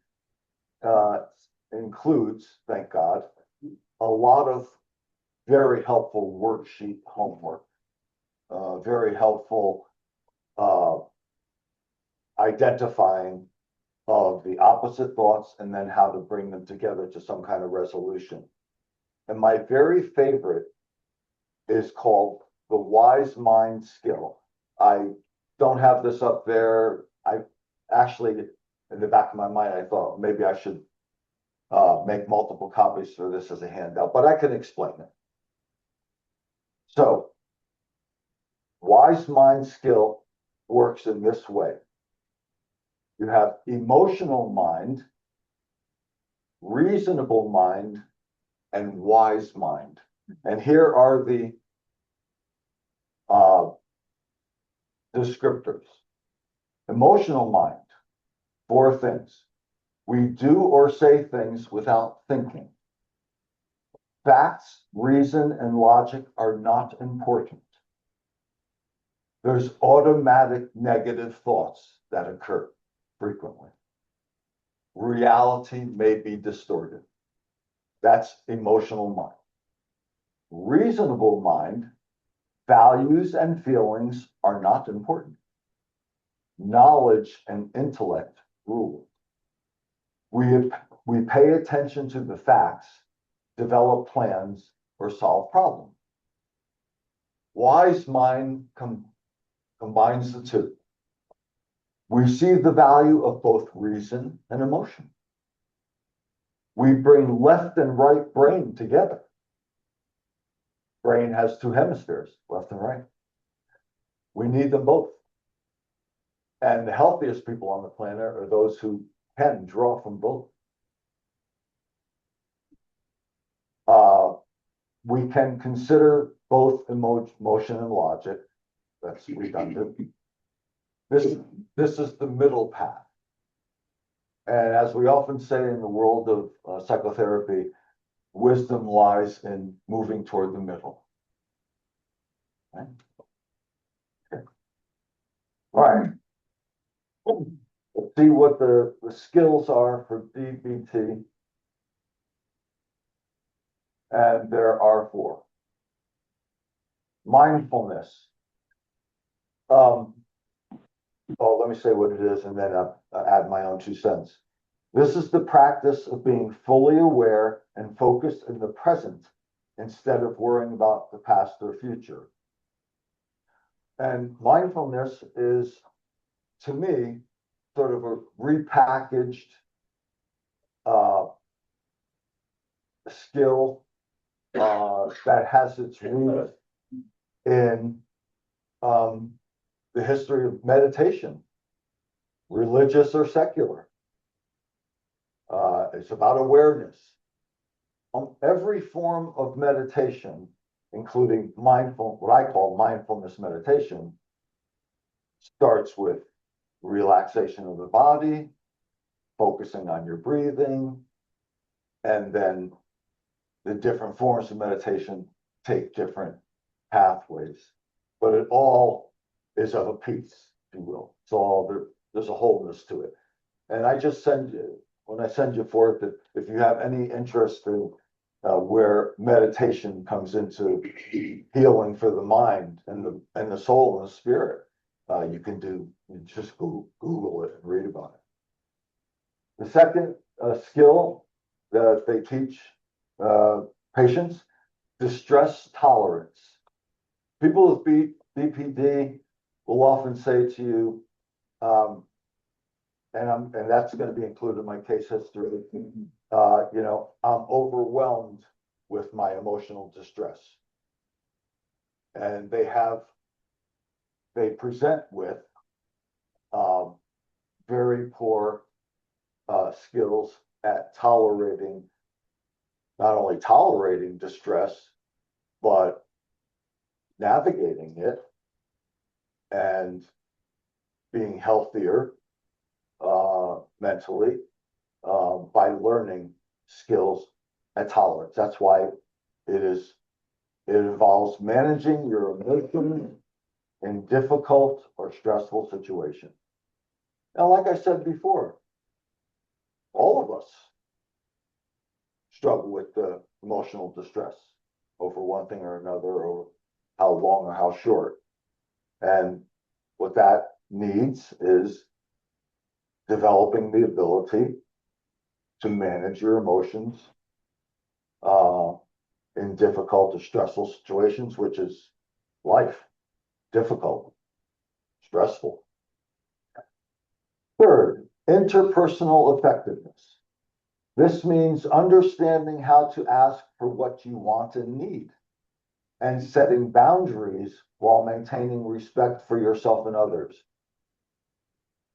includes, thank God, a lot of very helpful worksheet homework. Very helpful identifying of the opposite thoughts and then how to bring them together to some kind of resolution. And my very favorite is called the Wise Mind Skill. I don't have this up there. I actually, in the back of my mind, I thought maybe I should make multiple copies for this as a handout, but I can explain it. So, Wise Mind Skill works in this way. You have emotional mind, reasonable mind, and wise mind. And here are the descriptors. Emotional mind, 4 things. We do or say things without thinking. Facts, reason, and logic are not important. There's automatic negative thoughts that occur frequently. Reality may be distorted. That's emotional mind. Reasonable mind, values and feelings are not important. Knowledge and intellect rule. We pay attention to the facts, develop plans, or solve problems. Wise mind combines the two. We see the value of both reason and emotion. We bring left and right brain together. Brain has 2 hemispheres, left and right. We need them both. And the healthiest people on the planet are those who can draw from both. We can consider both emotion and logic. That's redundant. This is the middle path. And as we often say in the world of psychotherapy, wisdom lies in moving toward the middle. Okay. All right. Let's see what the skills are for DBT. And there are 4. Mindfulness. Let me say what it is and then add my own 2 cents. This is the practice of being fully aware and focused in the present instead of worrying about the past or future. And mindfulness is, to me, sort of a repackaged uh, skill that has its roots in the history of meditation, religious or secular. It's about awareness. Every form of meditation, including what I call mindfulness meditation, starts with relaxation of the body, focusing on your breathing, and then the different forms of meditation take different pathways, but it all is of a piece, if you will. It's all there's a wholeness to it. And I just send you, when I send you forth, that if you have any interest in where meditation comes into healing for the mind and the soul and the spirit, you just Google it and read about it. The second skill that they teach patients, distress tolerance. People with BPD will often say to you, and that's going to be included in my case history, I'm overwhelmed with my emotional distress. And they present with very poor skills at not only tolerating distress, but navigating it and being healthier mentally by learning skills at tolerance. That's why it involves managing your emotions in difficult or stressful situations. Now, like I said before, all of us struggle with the emotional distress over one thing or another, or how long or how short. And what that needs is developing the ability to manage your emotions in difficult or stressful situations, which is life. Difficult, stressful. Third, interpersonal effectiveness. This means understanding how to ask for what you want and need, and setting boundaries while maintaining respect for yourself and others.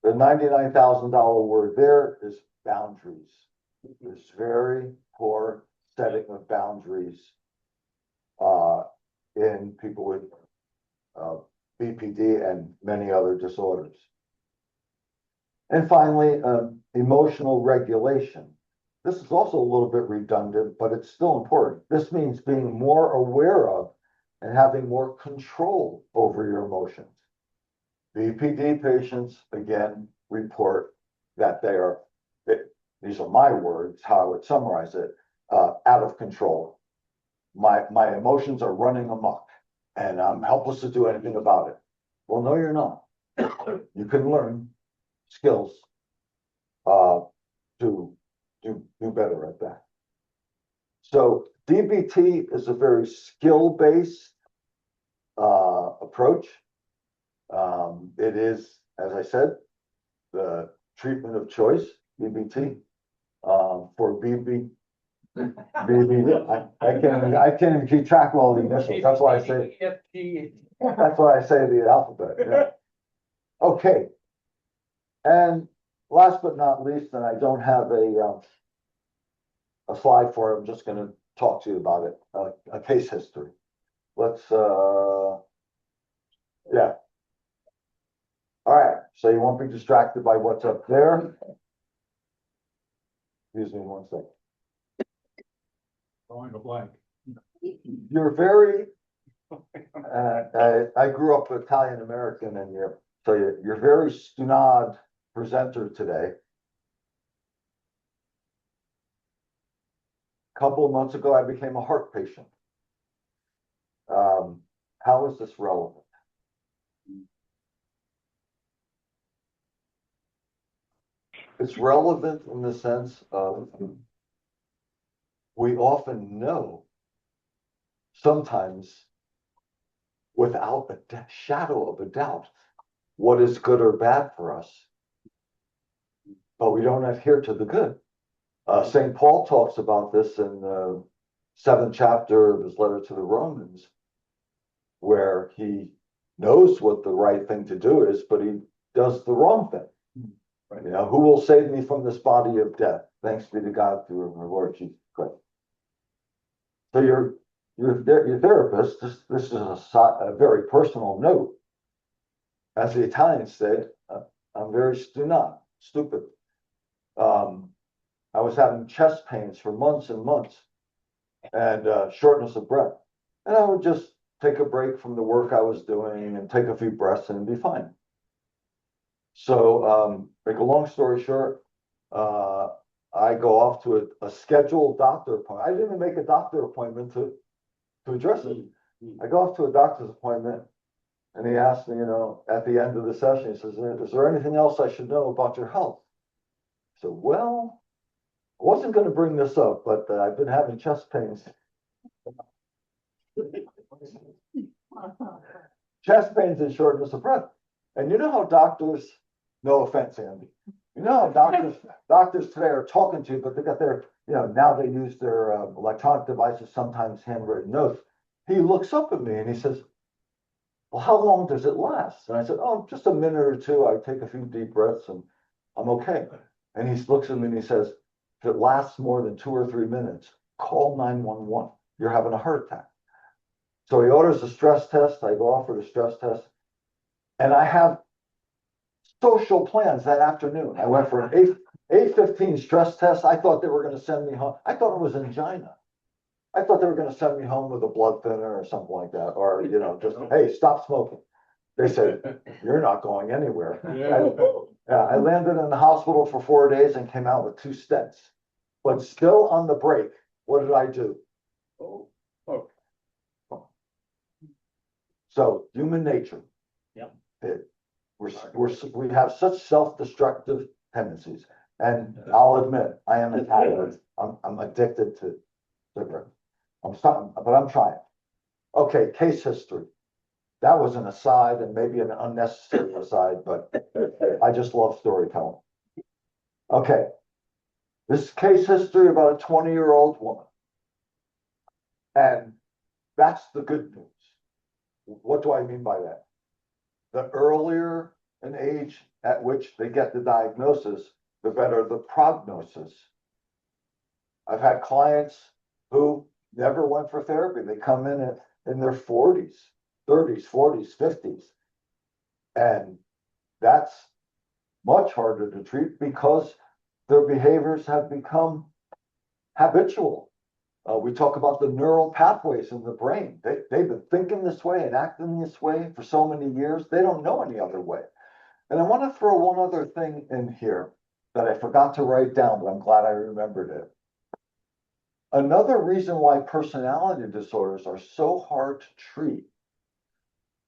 The $99,000 word there is boundaries. There's very poor setting of boundaries in people with BPD and many other disorders. And finally, emotional regulation. This is also a little bit redundant, but it's still important. This means being more aware of and having more control over your emotions. BPD patients, again, report that these are my words, how I would summarize it, out of control. My emotions are running amok and I'm helpless to do anything about it. Well, no, you're not. You can learn skills to do better at that. So DBT is a very skill-based approach. It is, as I said, the treatment of choice, DBT, for BB. I can't even keep track of all the initials. That's why I say. That's why I say the alphabet. Yeah. Okay. And last but not least, and I don't have a slide for it. I'm just going to talk to you about it. A case history. Let's. Yeah. All right. So you won't be distracted by what's up there. Excuse me one second. Drawing a blank. You're very. I grew up Italian American, and you're very stunad presenter today. A couple of months ago, I became a heart patient. How is this relevant? It's relevant in the sense of we often know, sometimes without a shadow of a doubt, what is good or bad for us. but we don't adhere to the good. St. Paul talks about this in the 7th chapter of his letter to the Romans, where he knows what the right thing to do is, but he does the wrong thing. Right. You know, who will save me from this body of death? Thanks be to God through our Lord Jesus Christ. So your therapist, this is a very personal note. As the Italians said, I'm very stupid. I was having chest pains for months and months and shortness of breath. And I would just take a break from the work I was doing and take a few breaths and be fine. So, make a long story short, I go off to a scheduled doctor appointment. I didn't even make a doctor appointment to address it. I go off to a doctor's appointment and he asked me, you know, at the end of the session, he says, is there anything else I should know about your health? I said, well, I wasn't going to bring this up, but I've been having chest pains. Chest pains and shortness of breath. And you know how doctors, no offense, Andy, you know how doctors today are talking to you, but they got their, you know, now they use their electronic devices, sometimes handwritten notes. He looks up at me and he says, well, how long does it last? And I said, oh, just a minute or two. I take a few deep breaths and I'm okay. And he looks at me and he says, if it lasts more than 2 or 3 minutes, call 911. You're having a heart attack. So he orders a stress test. I go off for the stress test. And I have social plans that afternoon. I went for an 8:15 stress test. I thought they were going to send me home. I thought it was angina. I thought they were going to send me home with a blood thinner or something like that. Or, you know, just, hey, stop smoking. They said, you're not going anywhere. I landed in the hospital for 4 days and came out with 2 stents. But still on the break, what did I do? So human nature. Yep. We have such self-destructive tendencies. And I'll admit, I am an addict. I'm addicted to cigarettes. But I'm trying. Okay, case history. That was an aside and maybe an unnecessary aside, but I just love storytelling. Okay. This case history about a 20-year-old woman. And that's the good news. What do I mean by that? The earlier an age at which they get the diagnosis, the better the prognosis. I've had clients who never went for therapy. They come in their 40s, 30s, 40s, 50s. And that's much harder to treat because their behaviors have become habitual. We talk about the neural pathways in the brain. They've been thinking this way and acting this way for so many years. They don't know any other way. And I want to throw one other thing in here that I forgot to write down, but I'm glad I remembered it. Another reason why personality disorders are so hard to treat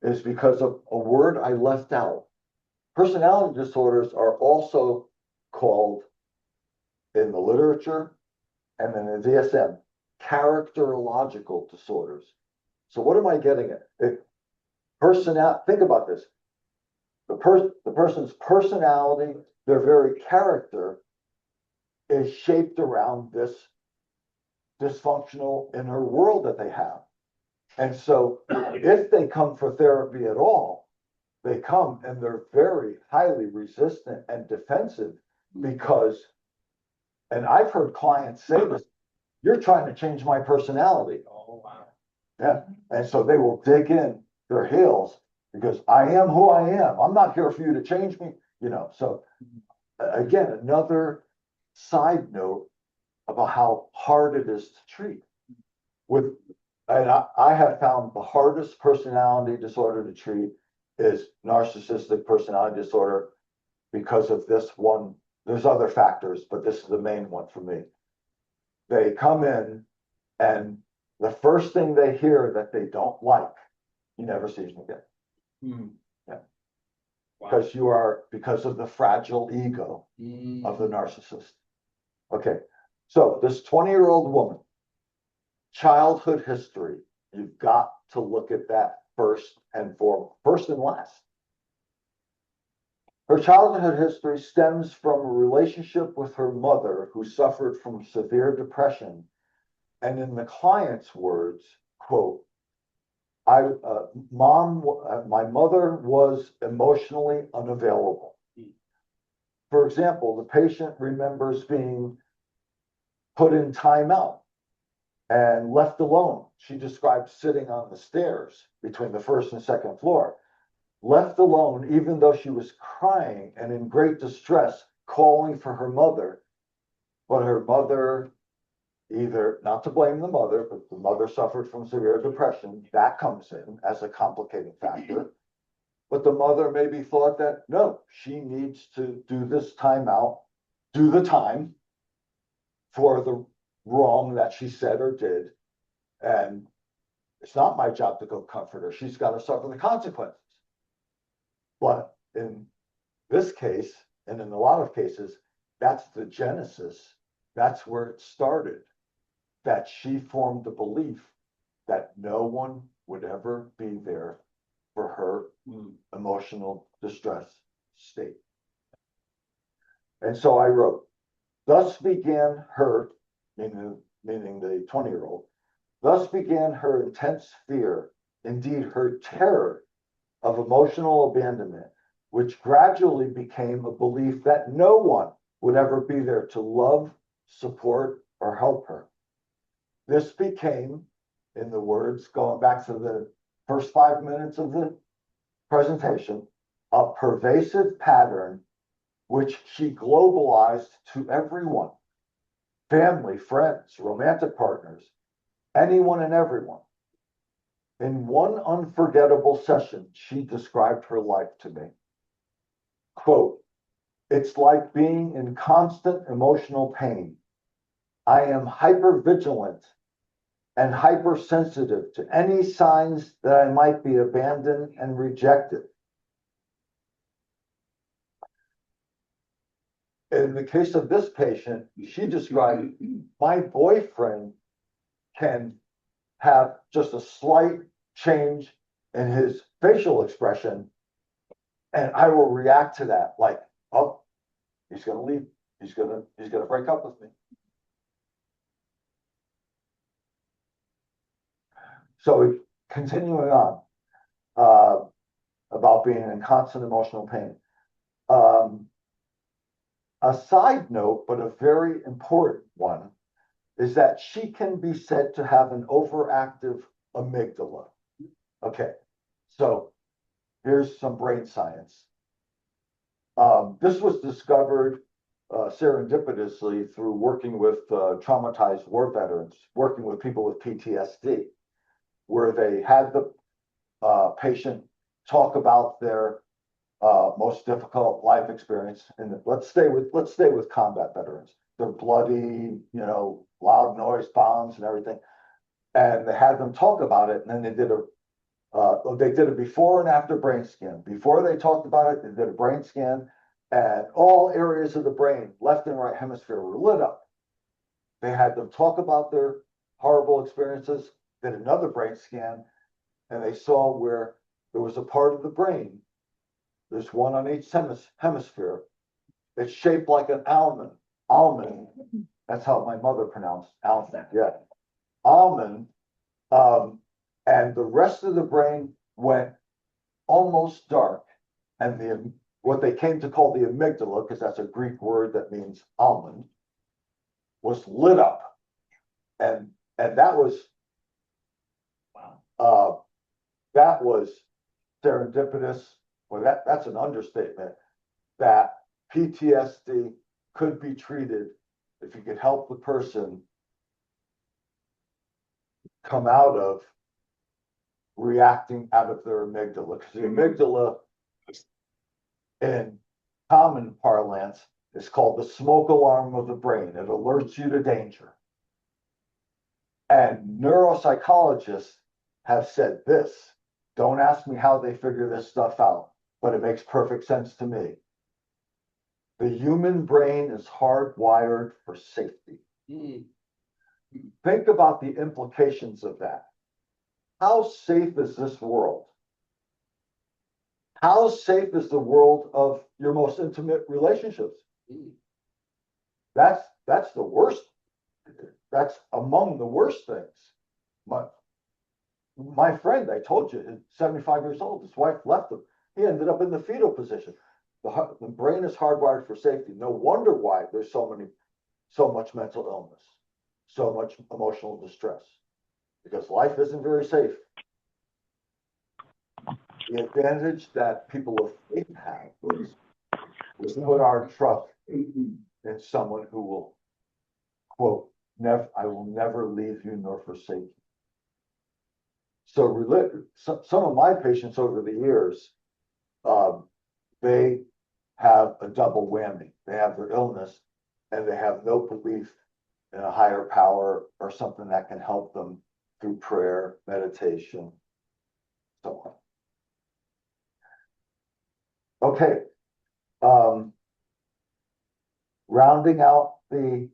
is because of a word I left out. Personality disorders are also called in the literature and in the DSM characterological disorders. So what am I getting at? Think about this. The person's personality, their very character is shaped around this dysfunctional inner world that they have. And so if they come for therapy at all, they come and they're very highly resistant and defensive because, and I've heard clients say this, you're trying to change my personality. Oh, wow. Yeah. And so they will dig in their heels because I am who I am. I'm not here for you to change me, you know. So again, another side note about how hard it is to treat. And I have found the hardest personality disorder to treat is narcissistic personality disorder because of this one. There's other factors, but this is the main one for me. They come in and the first thing they hear that they don't like, you never see them again. Yeah. Wow. Because of the fragile ego of the narcissist. Okay. So this 20-year-old woman, childhood history, you've got to look at that first and last. Her childhood history stems from a relationship with her mother who suffered from severe depression. And in the client's words, quote, my mother was emotionally unavailable. For example, the patient remembers being put in timeout and left alone. She described sitting on the stairs between the first and second floor, left alone, even though she was crying and in great distress, calling for her mother. But her mother, either, not to blame the mother, but the mother suffered from severe depression. That comes in as a complicating factor. But the mother maybe thought that, no, she needs to do this timeout, do the time for the wrong that she said or did. And it's not my job to go comfort her. She's got to suffer the consequences. But in this case, and in a lot of cases, that's the genesis. That's where it started. That she formed the belief that no one would ever be there for her emotional distress state. And so I wrote, thus began her, meaning the 20-year-old, thus began her intense fear, indeed her terror of emotional abandonment, which gradually became a belief that no one would ever be there to love, support, or help her. This became, in the words, going back to the first 5 minutes of the presentation, a pervasive pattern which she globalized to everyone, family, friends, romantic partners, anyone and everyone. In one unforgettable session, she described her life to me. Quote, it's like being in constant emotional pain. I am hypervigilant and hypersensitive to any signs that I might be abandoned and rejected. In the case of this patient, she described, my boyfriend can have just a slight change in his facial expression, and I will react to that like, oh, he's gonna leave, he's gonna break up with me. So continuing on, about being in constant emotional pain. A side note, but a very important one, is that she can be said to have an overactive amygdala. Okay, so here's some brain science. This was discovered serendipitously through working with traumatized war veterans, working with people with PTSD, where they had the patient talk about their most difficult life experience. And let's stay with combat veterans. They're bloody, loud noise, bombs and everything. And they had them talk about it. And then they did a before and after brain scan. Before they talked about it, they did a brain scan, and all areas of the brain, left and right hemisphere, were lit up. They had them talk about their horrible experiences, did another brain scan, and they saw where there was a part of the brain, there's one on each hemisphere. It's shaped like an almond. Almond. That's how my mother pronounced almond. Yeah. Almond. And the rest of the brain went almost dark. And what they came to call the amygdala, because that's a Greek word that means almond, was lit up. And that was serendipitous. Well, that's an understatement, that PTSD could be treated if you could help the person come out of reacting out of their amygdala. Because the amygdala, in common parlance, is called the smoke alarm of the brain. It alerts you to danger. And neuropsychologists have said this. Don't ask me how they figure this stuff out, but it makes perfect sense to me. The human brain is hardwired for safety. Think about the implications of that. How safe is this world? How safe is the world of your most intimate relationships? That's the worst. That's among the worst things. My friend, I told you, is 75 years old. His wife left him. He ended up in the fetal position. The brain is hardwired for safety. No wonder why there's so much mental illness, so much emotional distress, because life isn't very safe. The advantage that people of faith have is put our trust in someone who will, quote, I will never leave you nor forsake you. So some of my patients over the years, they have a double whammy. They have their illness and they have no belief in a higher power or something that can help them through prayer, meditation, so on. Okay. Rounding out the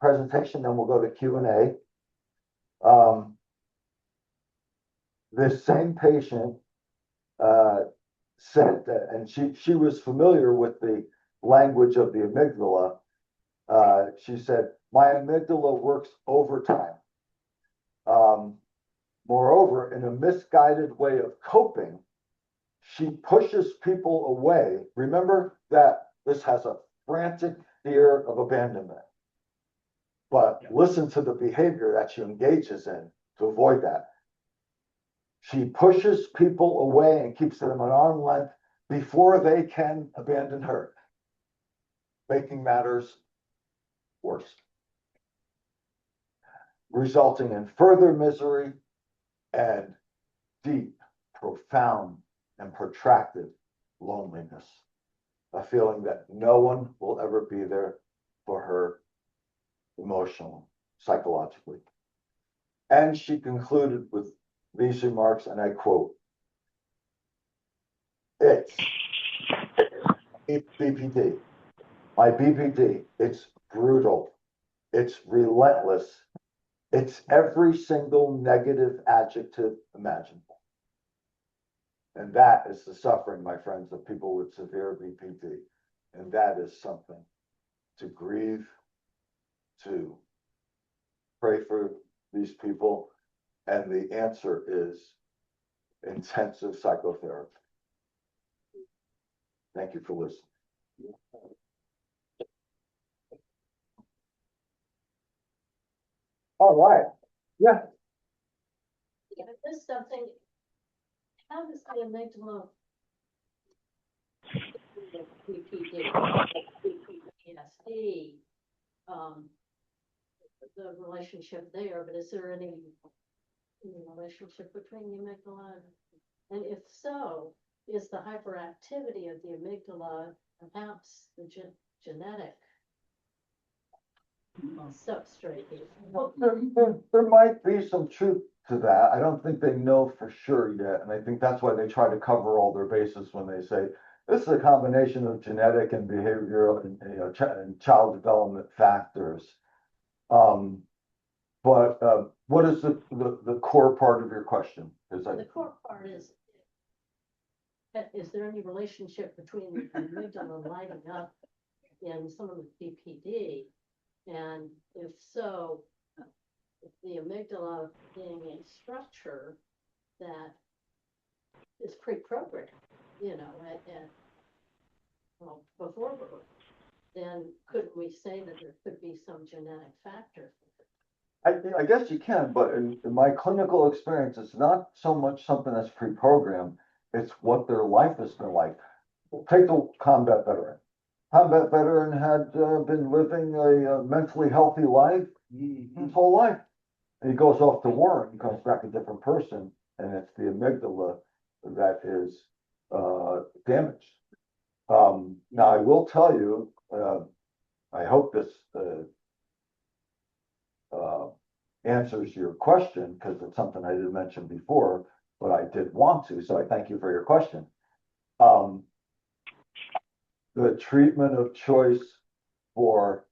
presentation, then we'll go to Q&A. This same patient said that, and she was familiar with the language of the amygdala. She said, my amygdala works overtime. Moreover, in a misguided way of coping, she pushes people away. Remember that this has a frantic fear of abandonment. But listen to the behavior that she engages in to avoid that. She pushes people away and keeps them at arm's length before they can abandon her, making matters worse, resulting in further misery and deep, profound, and protracted loneliness, a feeling that no one will ever be there for her emotionally, psychologically. And she concluded with these remarks, and I quote, it's BPD. My BPD, it's brutal. It's relentless. It's every single negative adjective imaginable. And that is the suffering, my friends, of people with severe BPD. And that is something to grieve, to pray for these people. And the answer is intensive psychotherapy. Thank you for listening. All right. Yeah. Yeah, there's something, how does the amygdala, BPD, PTSD, the relationship there, but is there any relationship between the amygdala? And if so, is the hyperactivity of the amygdala perhaps the genetic substrate? There might be some truth to that. I don't think they know for sure yet. And I think that's why they try to cover all their bases when they say this is a combination of genetic and behavioral and, and child development factors. But what is the core part of your question? The core part is there any relationship between the amygdala lighting up in some of the BPD? And if so, if the amygdala being a structure that is pre-programmed, before birth, then couldn't we say that there could be some genetic factor? I guess you can, but in my clinical experience, it's not so much something that's pre-programmed, it's what their life has been like. Take the combat veteran. Combat veteran had been living a mentally healthy life his whole life. And he goes off to war and comes back a different person, and it's the amygdala that is damaged. Now, I will tell you, I hope this answers your question, because it's something I didn't mention before, but I did want to, so I thank you for your question. The treatment of choice for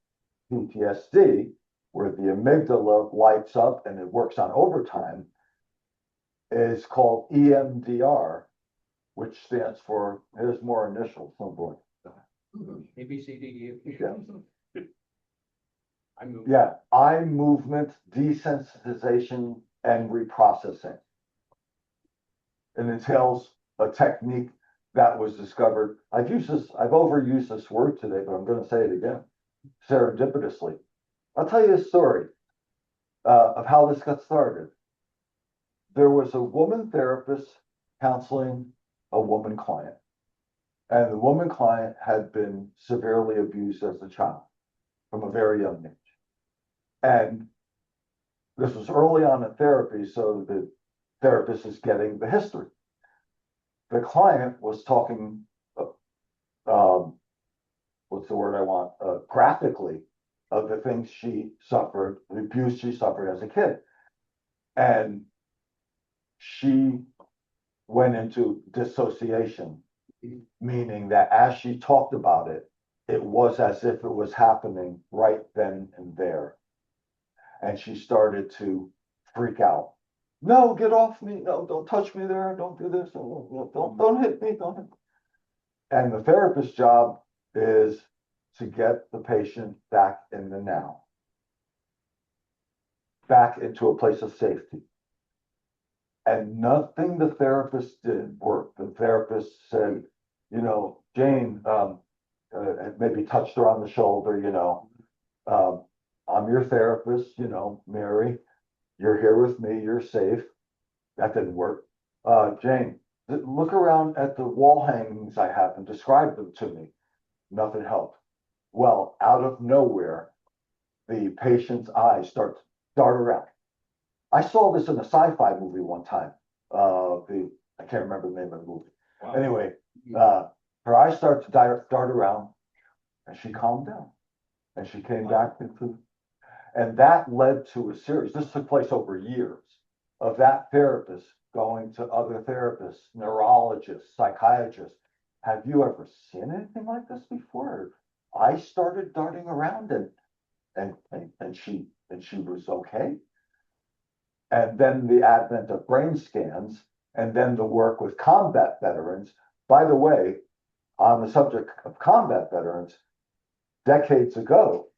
PTSD, where the amygdala lights up and it works on overtime, is called EMDR, which stands for, here's more initials, oh boy. A, B, C, D, E. Yeah. I move. Yeah, eye movement desensitization and reprocessing. It entails a technique that was discovered. I've overused this word today, but I'm going to say it again, serendipitously. I'll tell you a story of how this got started. There was a woman therapist counseling a woman client, and the woman client had been severely abused as a child from a very young age. And this was early on in therapy, so the therapist is getting the history. The client was talking, what's the word I want, graphically, of the things she suffered, the abuse she suffered as a kid. And she went into dissociation, meaning that as she talked about it, it was as if it was happening right then and there. And she started to freak out. No, get off me. No, don't touch me there. Don't do this. Don't hit me. Don't hit me. And the therapist's job is to get the patient back in the now, back into a place of safety. And nothing the therapist did work. The therapist said, you know, Jane, maybe touched her on the shoulder, you know, I'm your therapist, you know, Mary, you're here with me, you're safe. That didn't work. Jane, look around at the wall hangings I have and describe them to me. Nothing helped. Well, out of nowhere, the patient's eyes start to dart around. I saw this in a sci-fi movie one time. I can't remember the name of the movie. Wow. Anyway, her eyes start to dart around, and she calmed down, and she came back into, and that led to a series. This took place over years of that therapist going to other therapists, neurologists, psychiatrists. Have you ever seen anything like this before? I started darting around, and she was okay. And then the advent of brain scans, and then the work with combat veterans. By the way, on the subject of combat veterans, decades ago,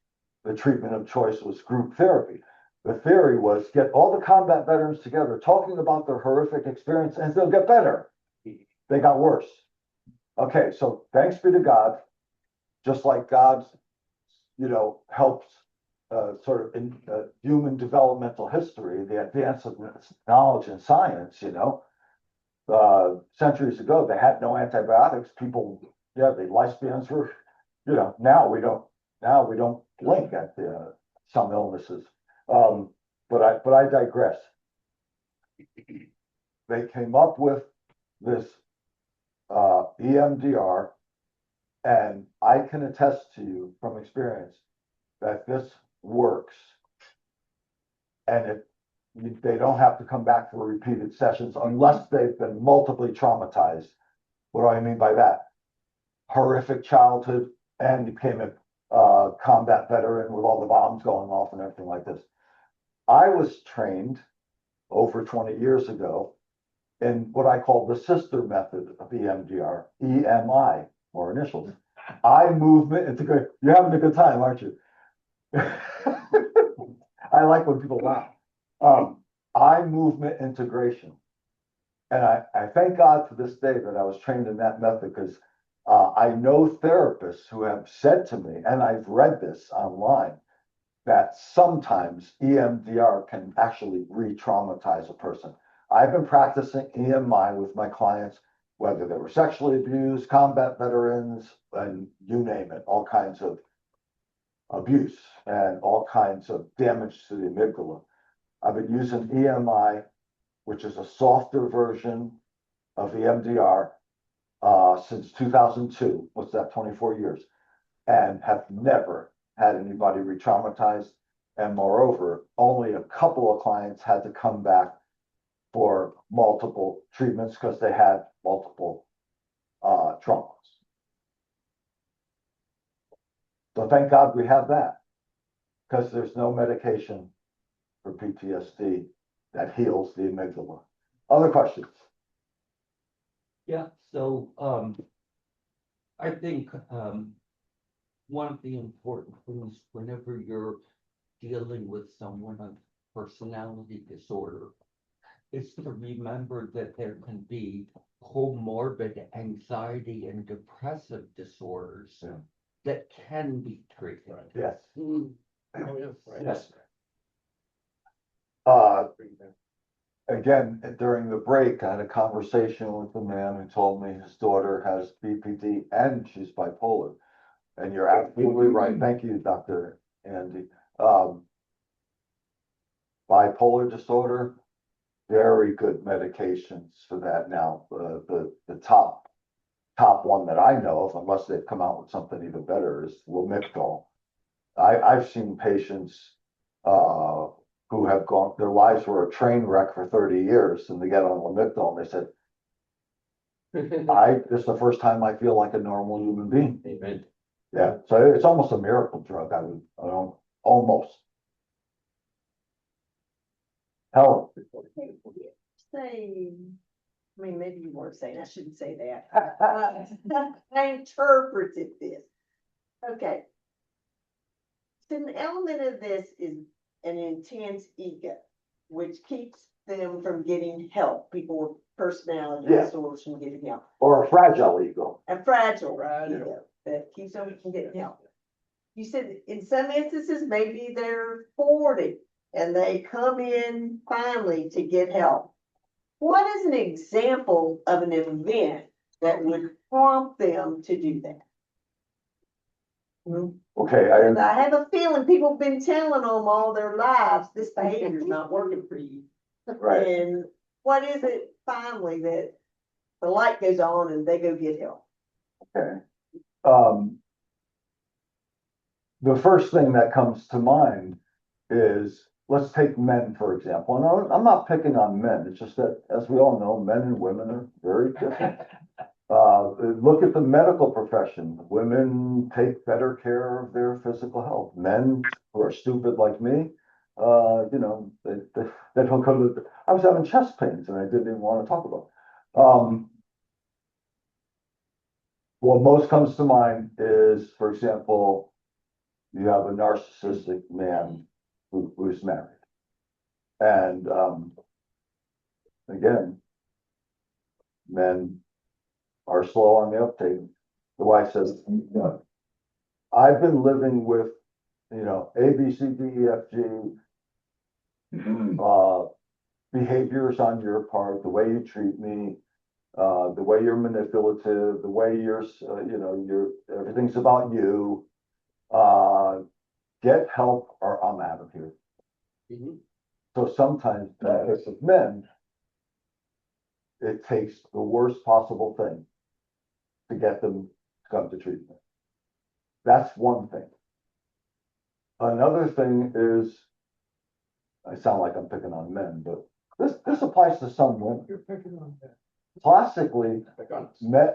the treatment of choice was group therapy. The theory was get all the combat veterans together talking about their horrific experience and they'll get better. They got worse. Okay, so thanks be to God, just like God's, you know, helps sort of in human developmental history, the advance of knowledge and science, you know, centuries ago, they had no antibiotics. People, yeah, the lifespans were, you know, now we don't blink at some illnesses. But I digress. They came up with this EMDR, and I can attest to you from experience that this works. And they don't have to come back for repeated sessions unless they've been multiply traumatized. What do I mean by that? Horrific childhood, and became a combat veteran with all the bombs going off and everything like this. I was trained over 20 years ago in what I call the sister method of EMDR, EMI, more initials. Eye movement integration. You're having a good time, aren't you? I like when people laugh. Eye movement integration. And I thank God to this day that I was trained in that method, because I know therapists who have said to me, and I've read this online, that sometimes EMDR can actually re-traumatize a person. I've been practicing EMI with my clients, whether they were sexually abused, combat veterans, and you name it, all kinds of abuse and all kinds of damage to the amygdala. I've been using EMI, which is a softer version of EMDR, since 2002. What's that, 24 years, and have never had anybody re-traumatized. And moreover, only a couple of clients had to come back for multiple treatments because they had multiple traumas. So thank God we have that, because there's no medication for PTSD that heals the amygdala. Other questions? Yeah, so, I think, one of the important things whenever you're dealing with someone with personality disorder is to remember that there can be comorbid anxiety and depressive disorders Yeah. that can be treated. Yes. Oh, yes, right. Yes. Again, during the break, I had a conversation with a man who told me his daughter has BPD and she's bipolar. And you're absolutely right. Thank you, Dr. Andy. Bipolar disorder, very good medications for that now. The top one that I know of, unless they've come out with something even better, is Lamictal. I've seen patients who have gone, their lives were a train wreck for 30 years, and they get on Lamictal and they said, this is the first time I feel like a normal human being. Amen. Yeah, so it's almost a miracle drug, I don't, almost. Helen. Say, I mean, maybe you weren't saying, I shouldn't say that. I interpreted this. Okay. So an element of this is an intense ego, which keeps them from getting help. People with personality Yeah. disorders from getting help. Or a fragile ego. A fragile ego that keeps them from getting help. You said in some instances, maybe they're 40 and they come in finally to get help. What is an example of an event that would prompt them to do that? Okay, I have a feeling people have been telling them all their lives, this behavior is not working for you. right. And what is it finally that the light goes on and they go get help? Okay. The first thing that comes to mind is, let's take men, for example. And I'm not picking on men. It's just that, as we all know, men and women are very different. Look at the medical profession. Women take better care of their physical health. Men who are stupid like me, you know, they don't go to, I was having chest pains and I didn't even want to talk about it. What most comes to mind is, for example, you have a narcissistic man who's married. And again, men are slow on the uptake. The wife says, you know, I've been living with, you know, A, B, C, D, E, F, G, behaviors on your part, the way you treat me, the way you're manipulative, the way you're, you know, everything's about you. Get help or I'm out of here. Mhm. So sometimes, as of men, it takes the worst possible thing to get them to come to treatment. That's one thing. Another thing is, I sound like I'm picking on men, but this applies to some women. You're picking on that. Classically,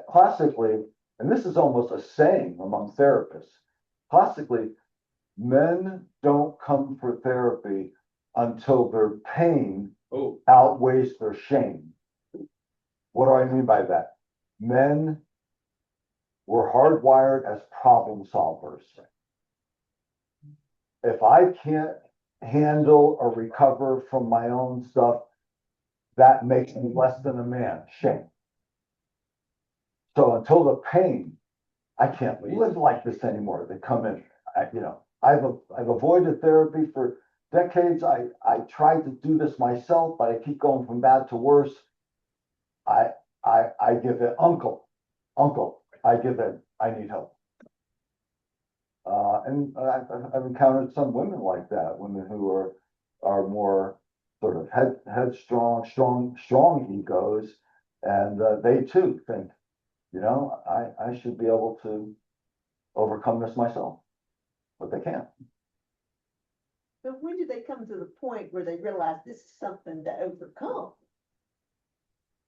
Classically, and this is almost a saying among therapists, classically, men don't come for therapy until their pain outweighs their shame. What do I mean by that? Men were hardwired as problem solvers. If I can't handle or recover from my own stuff, that makes me less than a man. Shame. So until the pain, I can't live like this anymore. They come in, you know, I've avoided therapy for decades. I tried to do this myself, but I keep going from bad to worse. I give it, uncle, I give in, I need help. And I've encountered some women like that, women who are more sort of headstrong, strong egos, and they too think, you know, I should be able to overcome this myself, but they can't. But when do they come to the point where they realize this is something to overcome?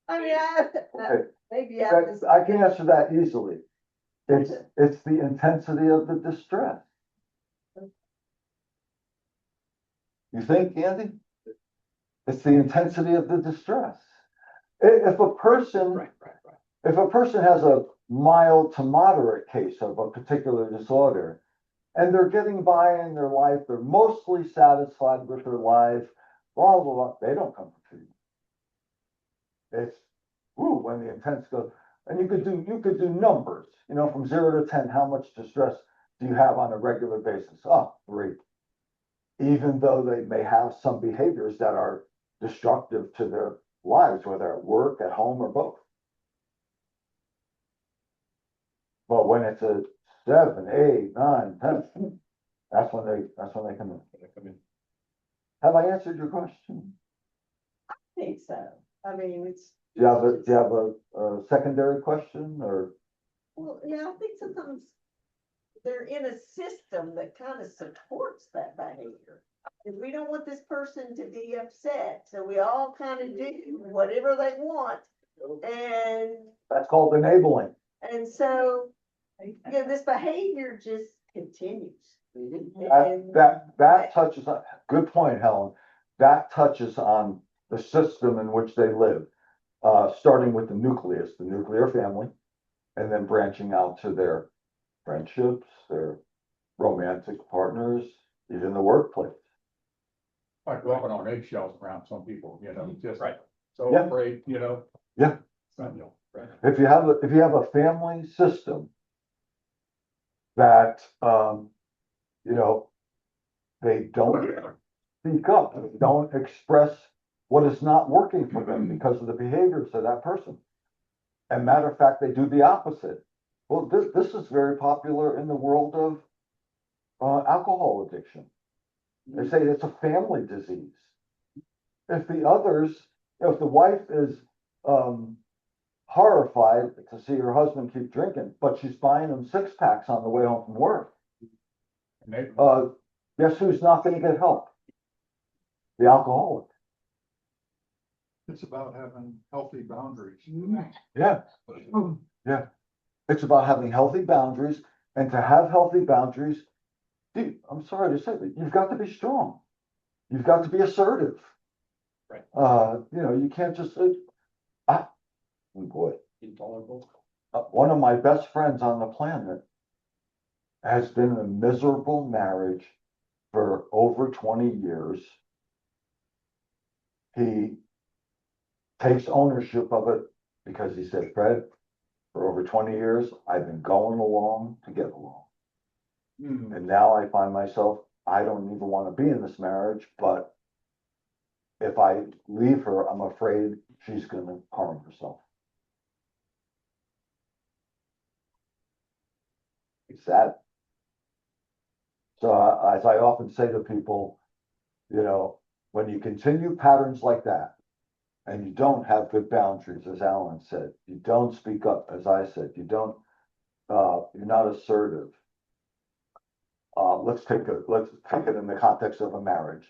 I mean, Okay. maybe I was. I can answer that easily. It's the intensity of the distress. You think, Andy? It's the intensity of the distress. If a person, right. if a person has a mild to moderate case of a particular disorder, and they're getting by in their life, they're mostly satisfied with their life, blah, blah, blah, they don't come for treatment. It's, when the intense goes, and you could do numbers, from 0 to 10, how much distress do you have on a regular basis? Oh, 3. Even though they may have some behaviors that are destructive to their lives, whether at work, at home, or both. But when it's a 7, 8, 9, 10, that's when they come in. Have I answered your question? I think so. I mean, it's. Do you have a secondary question or? Well, yeah, I think sometimes they're in a system that kind of supports that behavior. And we don't want this person to be upset, so we all kind of do whatever they want. And, That's called enabling. and so, this behavior just continues. And That touches on, good point, Helen. That touches on the system in which they live, starting with the nucleus, the nuclear family, and then branching out to their friendships, their romantic partners, even the workplace. Like walking on eggshells around some people, just Right. so Yeah. afraid, Yeah. Right. If you have a family system that, they don't speak up, they don't express what is not working for them because of the behaviors of that person. And matter of fact, they do the opposite. Well, this is very popular in the world of alcohol addiction. They say it's a family disease. If the others, if the wife is horrified to see her husband keep drinking, but she's buying him 6-packs on the way home from work, And they, guess who's not going to get help? The alcoholic. it's about having healthy boundaries. Yeah. Yeah. It's about having healthy boundaries, and to have healthy boundaries, dude, I'm sorry to say, but you've got to be strong. You've got to be assertive. Right. You can't just say, oh boy, Intolerable. one of my best friends on the planet has been in a miserable marriage for over 20 years. He takes ownership of it because he said, Fred, for over 20 years, I've been going along to get along. And now I find myself, I don't even want to be in this marriage, but if I leave her, I'm afraid she's going to harm herself. It's sad. So as I often say to people, when you continue patterns like that, and you don't have good boundaries, as Alan said, you don't speak up, as I said, you're not assertive. Let's take it in the context of a marriage.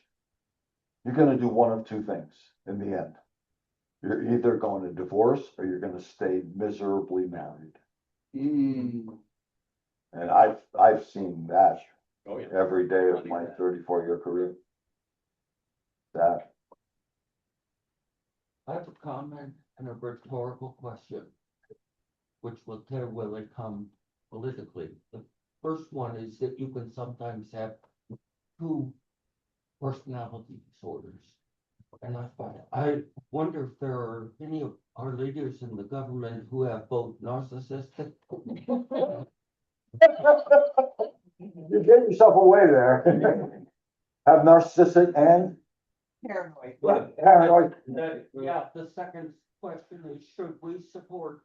You're going to do one of two things in the end. You're either going to divorce or you're going to stay miserably married. And I've seen that every day of my 34-year career. That. I have a comment and a rhetorical question, which will tell where they come politically. The first one is that you can sometimes have 2 personality disorders. And I wonder if there are any of our leaders in the government who have both narcissistic. You gave yourself away there. Have narcissistic and paranoid. Yeah, the second question is, should we support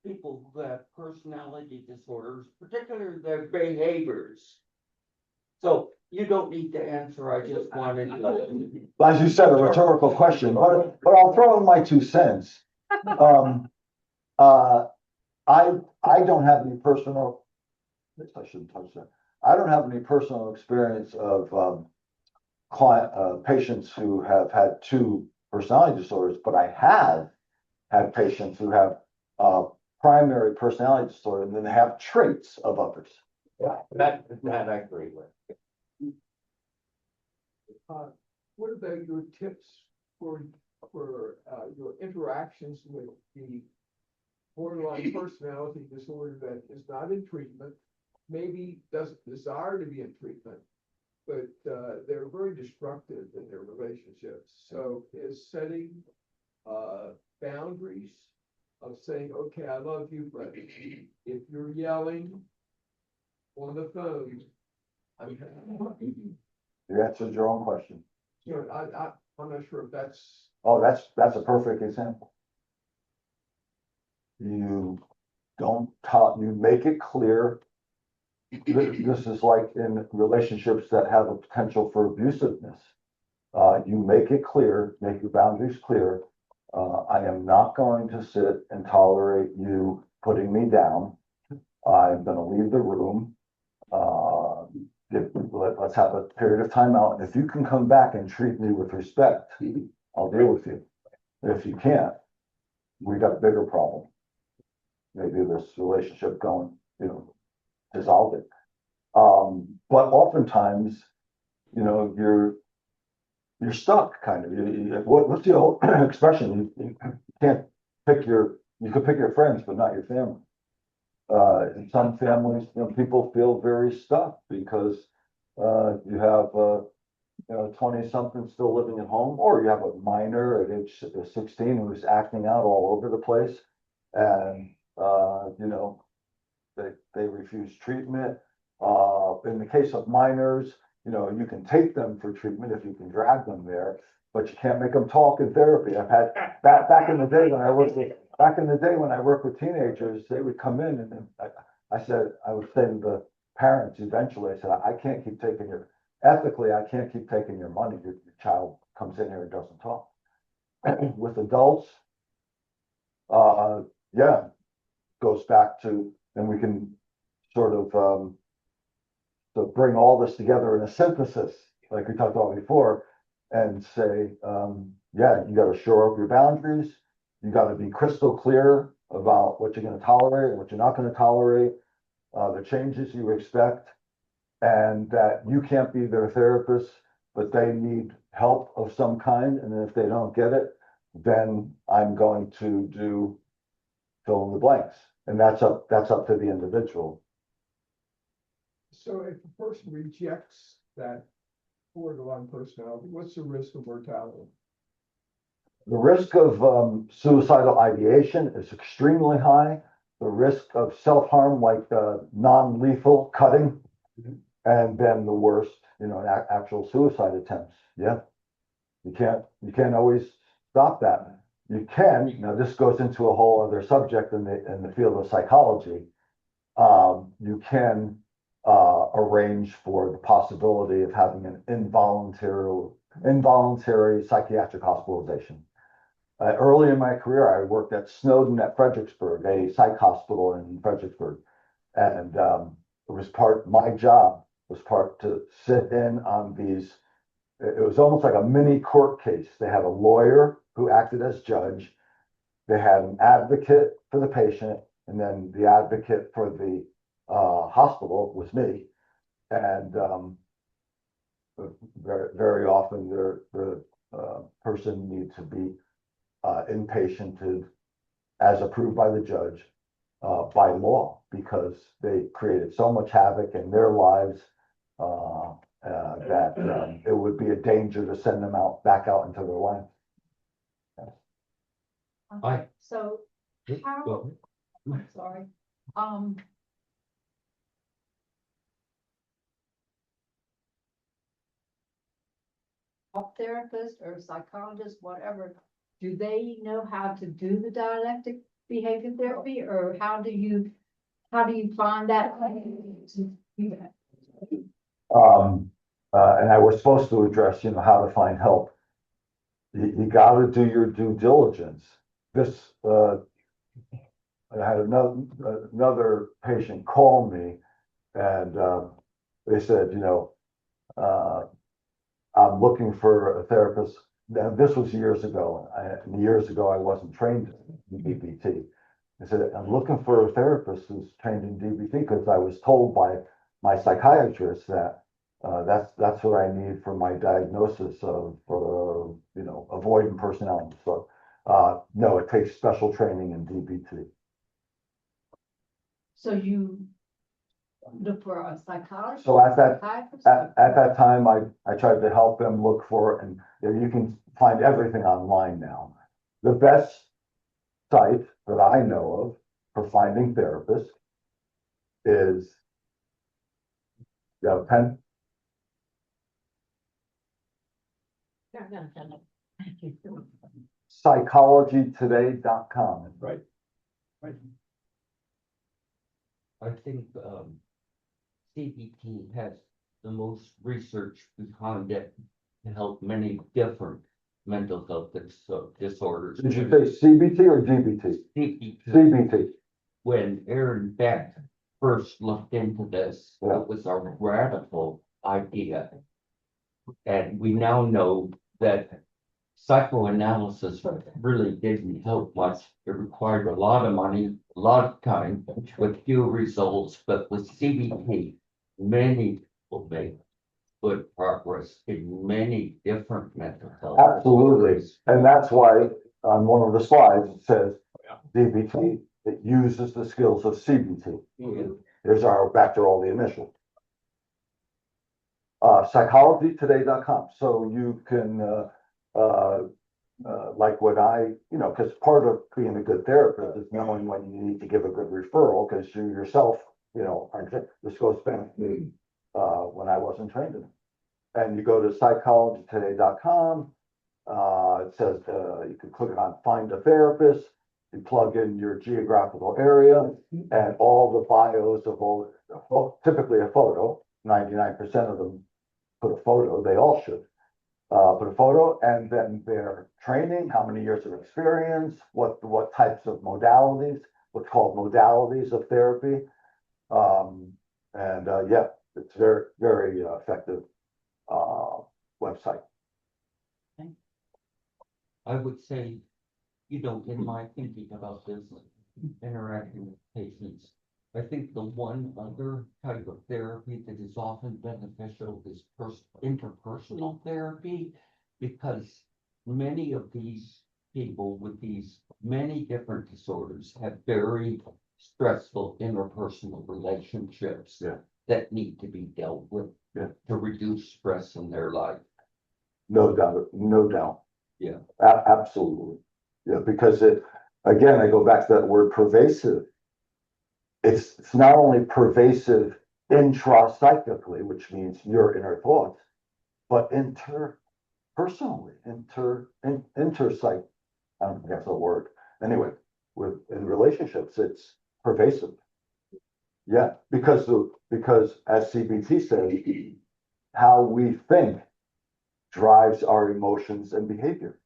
people who have personality disorders, particularly their behaviors? So you don't need to answer, I just wanted to. As you said, a rhetorical question, but I'll throw in my 2 cents. I don't have any personal, I shouldn't touch that. I don't have any personal experience of patients who have had 2 personality disorders, but I have had patients who have primary personality disorder and then they have traits of others. Yeah, that I agree with. What about your tips for your interactions with the borderline personality disorder that is not in treatment, maybe doesn't desire to be in treatment, but they're very destructive in their relationships. So is setting boundaries of saying, okay, I love you, but if you're yelling on the phone, I'm You answered your own question. I'm not sure if that's. Oh, that's a perfect example. You you make it clear. This is like in relationships that have a potential for abusiveness. You make it clear, make your boundaries clear. I am not going to sit and tolerate you putting me down. I'm gonna leave the room. Let's have a period of time out. If you can come back and treat me with respect, I'll deal with you. If you can't, we got a bigger problem. Maybe this relationship going, dissolving. But oftentimes, you're stuck kind of. What's the old expression? You can't you could pick your friends, but not your family. In some families, people feel very stuck because you have 20-something still living at home, or you have a minor at age 16 who's acting out all over the place, and they refuse treatment. In the case of minors, you can take them for treatment if you can drag them there, but you can't make them talk in therapy. I've had back in the day when I worked with teenagers, they would come in and I would say to the parents eventually, I said, I can't keep taking ethically, I can't keep taking your money. Your child comes in here and doesn't talk. With adults, goes back to, and we can sort of so bring all this together in a synthesis, like we talked about before, and say, you got to shore up your boundaries. You got to be crystal clear about what you're going to tolerate and what you're not going to tolerate, the changes you expect, and that you can't be their therapist, but they need help of some kind. And if they don't get it, then I'm going to do fill in the blanks. And that's up to the individual. So if a person rejects that borderline personality, what's the risk of mortality? The risk of suicidal ideation is extremely high. The risk of self-harm, like non-lethal cutting, and then the worst, actual suicide attempts. Yeah, you can't always stop that. You can. Now, this goes into a whole other subject in the field of psychology. You can arrange for the possibility of having an involuntary psychiatric hospitalization. Early in my career, I worked at Snowden at Fredericksburg, a psych hospital in Fredericksburg, and my job was to sit in on these. It was almost like a mini court case. They had a lawyer who acted as judge. They had an advocate for the patient, and then the advocate for the hospital was me. And very, very often the person needs to be inpatiented as approved by the judge by law, because they created so much havoc in their lives that it would be a danger to send them back out into their life. Aye. So how, I'm sorry, talk therapist or psychologist, whatever, do they know how to do the dialectic behavior therapy, or how do you find that? And I was supposed to address, how to find help. You got to do your due diligence. I had another patient call me, and they said, I'm looking for a therapist. Now, this was years ago. Years ago, I wasn't trained in DBT. I said, I'm looking for a therapist who's trained in DBT, because I was told by my psychiatrist that that's what I need for my diagnosis of avoidant personality. So no, it takes special training in DBT. So you look for a psychologist? So at that, psychiatrist? at that time, I tried to help them look for, and you can find everything online now. The best site that I know of for finding therapists is, you have a pen? Psychologytoday.com. Right. Right. I think, CBT has the most research behind it to help many different mental health disorders. Did you say CBT or GBT? CBT. CBT. When Aaron Beck first looked into this, Yeah. it was a radical idea. And we now know that psychoanalysis really didn't help much. It required a lot of money, a lot of time, with few results, but with CBT, many people made good progress in many different mental health. Absolutely. disorders. And that's why on one of the slides, it says DBT, it uses the skills of CBT. Here's our, back to all the initials. Psychologytoday.com. So you can, like what because part of being a good therapist is knowing when you need to give a good referral, because you yourself, aren't, this goes back to, when I wasn't trained in it. And you go to psychologytoday.com, it says, you can click on find a therapist, you plug in your geographical area and all the bios of all, typically a photo, 99% of them put a photo, they all should. Put a photo, and then their training, how many years of experience, what types of modalities, what's called modalities of therapy. Yeah, it's very, very effective website. I would say, in my thinking about this, interacting with patients, I think the one other type of therapy that is often beneficial is interpersonal therapy, because many of these people with these many different disorders have very stressful interpersonal relationships Yeah. that need to be dealt with to reduce stress in their life. No doubt, no doubt. Yeah. Absolutely. Yeah, because again, I go back to that word pervasive. It's not only pervasive intrapsychically, which means your inner thoughts, but interpersonally, interpsych. I don't think that's a word. Anyway, in relationships, it's pervasive. Yeah, because as CBT says, how we think drives our emotions and behavior.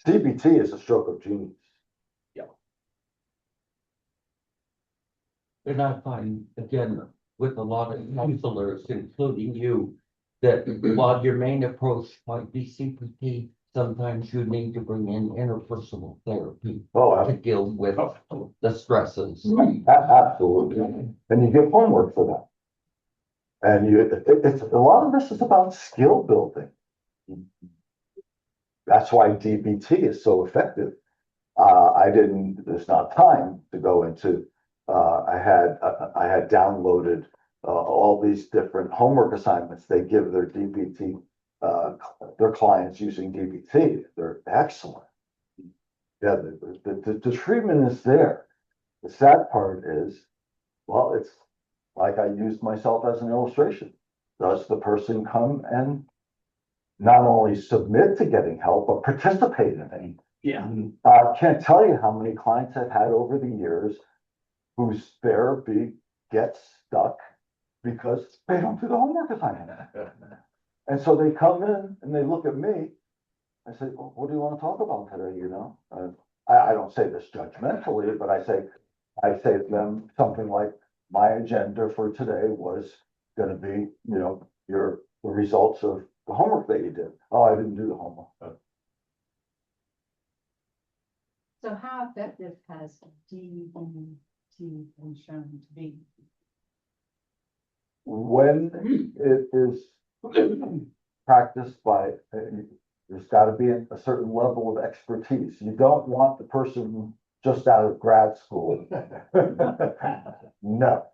CBT is a stroke of genius. And I find, again, with a lot of counselors, including you, that while your main approach might be CBT, sometimes you need to bring in interpersonal therapy to deal with the stresses. Absolutely. And you give homework for that. And it's a lot of this is about skill building. That's why DBT is so effective. There's not time to go into, I had downloaded all these different homework assignments they give their DBT, their clients using DBT. They're excellent. Yeah, the treatment is there. The sad part is, well, it's like I used myself as an illustration. Does the person come and not only submit to getting help, but participate in it? Yeah. I can't tell you how many clients I've had over the years whose therapy gets stuck because they don't do the homework assignment. And so they come in and they look at me. I say, well, what do you want to talk about today? I don't say this judgmentally, but I say to them something like, my agenda for today was going to be, the results of the homework that you did. Oh, I didn't do the homework. So how effective has DBT been shown to be? When it is practiced by, there's got to be a certain level of expertise. You don't want the person just out of grad school. No.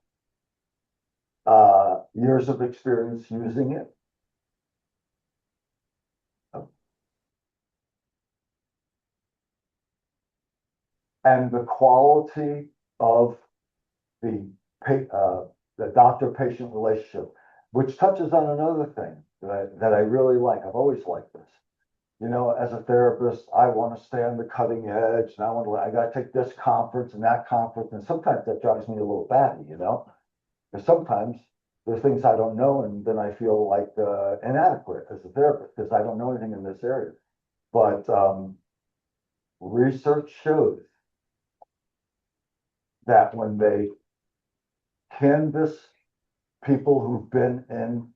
Years of experience using it. And the quality of the doctor-patient relationship, which touches on another thing that I really like. I've always liked this. You know, as a therapist, I want to stay on the cutting edge, and I got to take this conference and that conference, and sometimes that drives me a little batty, you know? Because sometimes there's things I don't know, and then I feel like inadequate as a therapist because I don't know anything in this area. But research shows that when they canvass people who've been in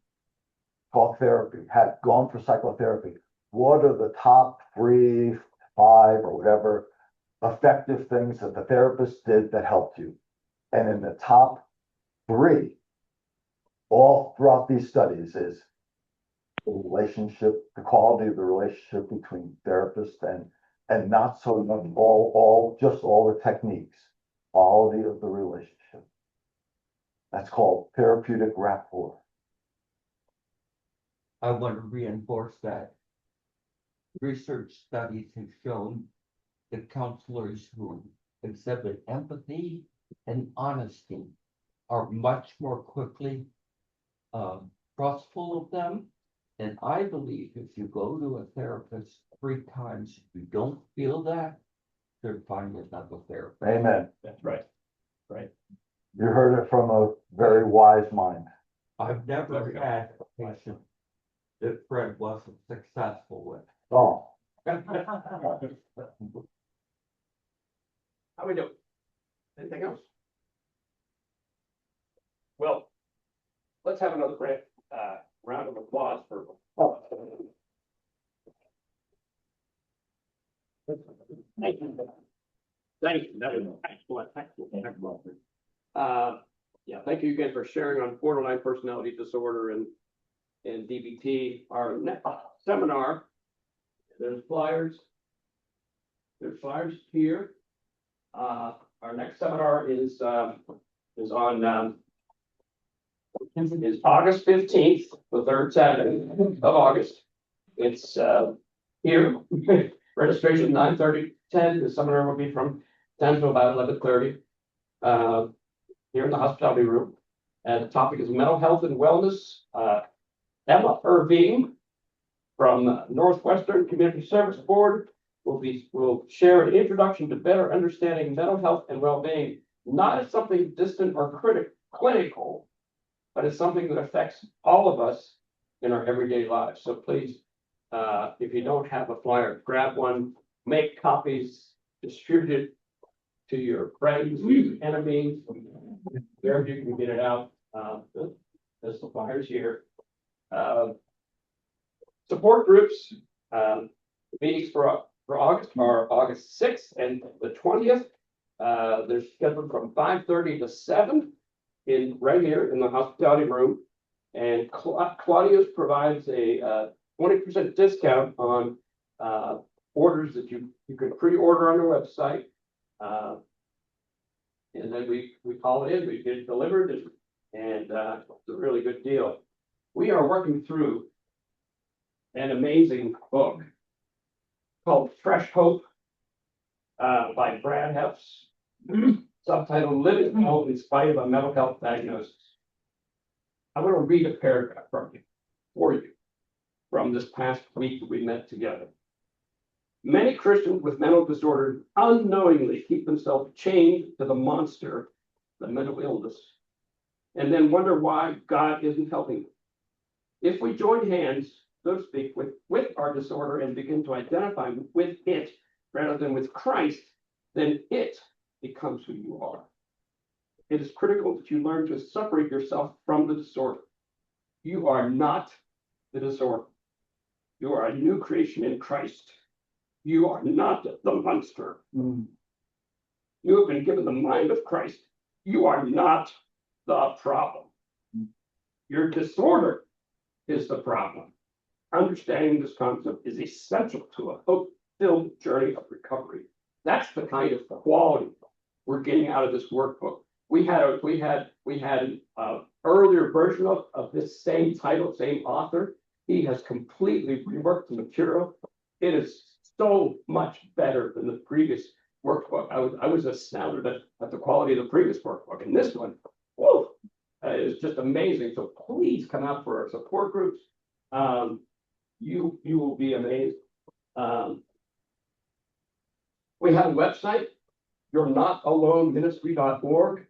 talk therapy, had gone for psychotherapy, what are the top 3, 5, or whatever effective things that the therapist did that helped you? And in the top 3, all throughout these studies, is the relationship, the quality of the relationship between therapist and not so much all the techniques, quality of the relationship. That's called therapeutic rapport. I want to reinforce that. Research studies have shown that counselors who exhibit empathy and honesty are much more quickly trustful of them. And I believe if you go to a therapist 3 times, if you don't feel that, they're finding another therapist. Amen. That's right. Right. You heard it from a very wise mind. I've never had a patient that Fred wasn't successful with. Oh, How we doing? Anything else? Well, let's have another round of applause for. Thank you. Thank you. That is excellent. Yeah, thank you again for sharing on borderline personality disorder and DBT. Our next seminar, there's flyers. There's flyers here. Our next seminar is on is August 15th, the 3rd Saturday of August. It's here. Registration 9:30 to 10. The seminar will be from 10 to about 11:30. Here in the hospitality room. And the topic is mental health and wellness. Emma Irving from Northwestern Community Service Board will share an introduction to better understanding mental health and well-being, not as something distant or clinical, but as something that affects all of us in our everyday lives. So please, if you don't have a flyer, grab one, make copies, distribute it to your friends, enemies, wherever you can get it out. There's the flyers here. Support groups, meetings for August are August 6th and the 20th. They're scheduled from 5:30 to 7 right here in the hospitality room. And Claudia's provides a 20% discount on orders that you can pre-order on their website. And then we call it in, we get it delivered, and it's a really good deal. We are working through an amazing book called Fresh Hope by Brad Hefts, subtitled Living Well in Spite of a Mental Health Diagnosis. I'm going to read a paragraph for you from this past week that we met together. Many Christians with mental disorders unknowingly keep themselves chained to the monster, the mental illness, and then wonder why God isn't helping them. If we join hands, so to speak, with our disorder and begin to identify with it rather than with Christ, then it becomes who you are. It is critical that you learn to separate yourself from the disorder. You are not the disorder. You are a new creation in Christ. You are not the monster. You have been given the mind of Christ. You are not the problem. Your disorder is the problem. Understanding this concept is essential to a hope-filled journey of recovery. That's the kind of quality we're getting out of this workbook. We had an earlier version of this same title, same author. He has completely reworked the material. It is so much better than the previous workbook. I was astounded at the quality of the previous workbook, and this one, whoa, is just amazing. So please come out for our support groups. You will be amazed. We have a website, you're not alone ministry.org.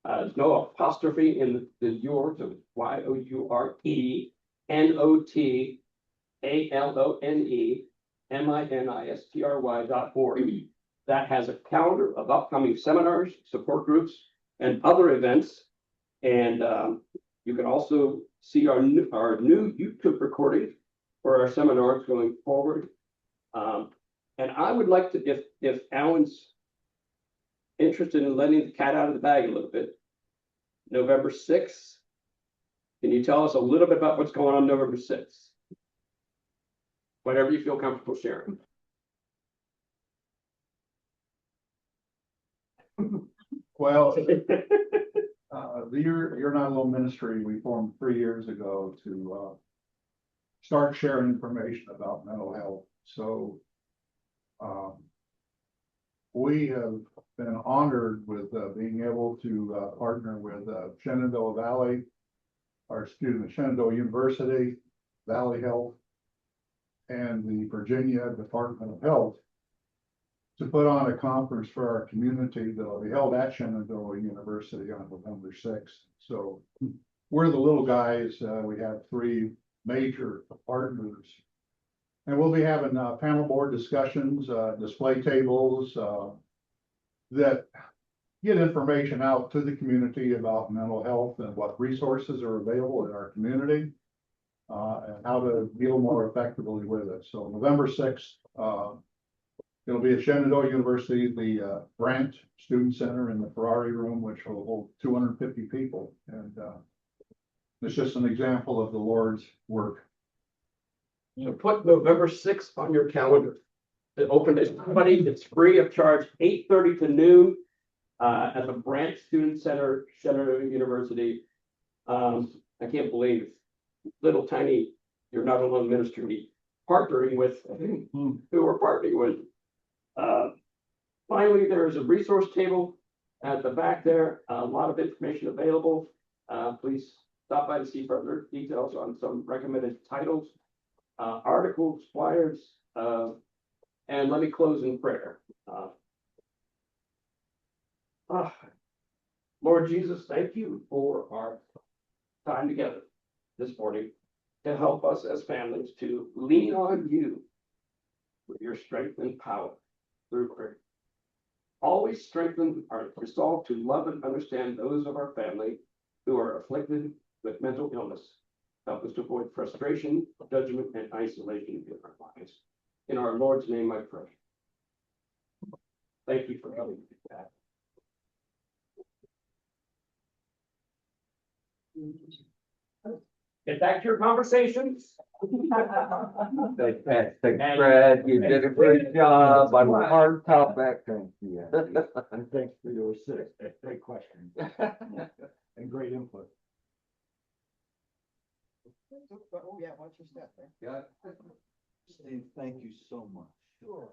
There's no apostrophe in the your, so it's YOURENOTALONEMINISTRY.org. That has a calendar of upcoming seminars, support groups, and other events. And you can also see our new YouTube recording for our seminars going forward. And I would like to, if Alan's interested in letting the cat out of the bag a little bit, November 6th, can you tell us a little bit about what's going on November 6th? Whatever you feel comfortable sharing. Well, you're not alone ministry. We formed 3 years ago to start sharing information about mental health. So we have been honored with being able to partner with Shenandoah Valley, Shenandoah University, Valley Health, and the Virginia Department of Health to put on a conference for our community that will be held at Shenandoah University on November 6th. So we're the little guys. We have 3 major partners. And we'll be having panel board discussions, display tables that get information out to the community about mental health and what resources are available in our community and how to deal more effectively with it. So November 6th, it'll be at Shenandoah University, the Grant Student Center in the Ferrari Room, which will hold 250 people. And it's just an example of the Lord's work. So put November 6th on your calendar. It opened to everybody. It's free of charge, 8:30 to noon at the Branch Student Center, Shenandoah University. I can't believe little tiny, you're not alone ministry partnering with who we're partnering with. Finally, there's a resource table at the back there. A lot of information available. Please stop by to see further details on some recommended titles, articles, flyers, and let me close in prayer. Lord Jesus, thank you for our time together this morning to help us as families to lean on you with your strength and power through prayer. Always strengthen our resolve to love and understand those of our family who are afflicted with mental illness. Help us to avoid frustration, judgment, and isolation in our lives. In our Lord's name, I pray. Thank you for coming back. Get back to your conversations. Fantastic, Fred. You did a great job on a hard topic. Thank you. And thanks for your assist. Great questions and great input. Oh, yeah, watch your step there. Yeah. Steve, thank you so much. Sure.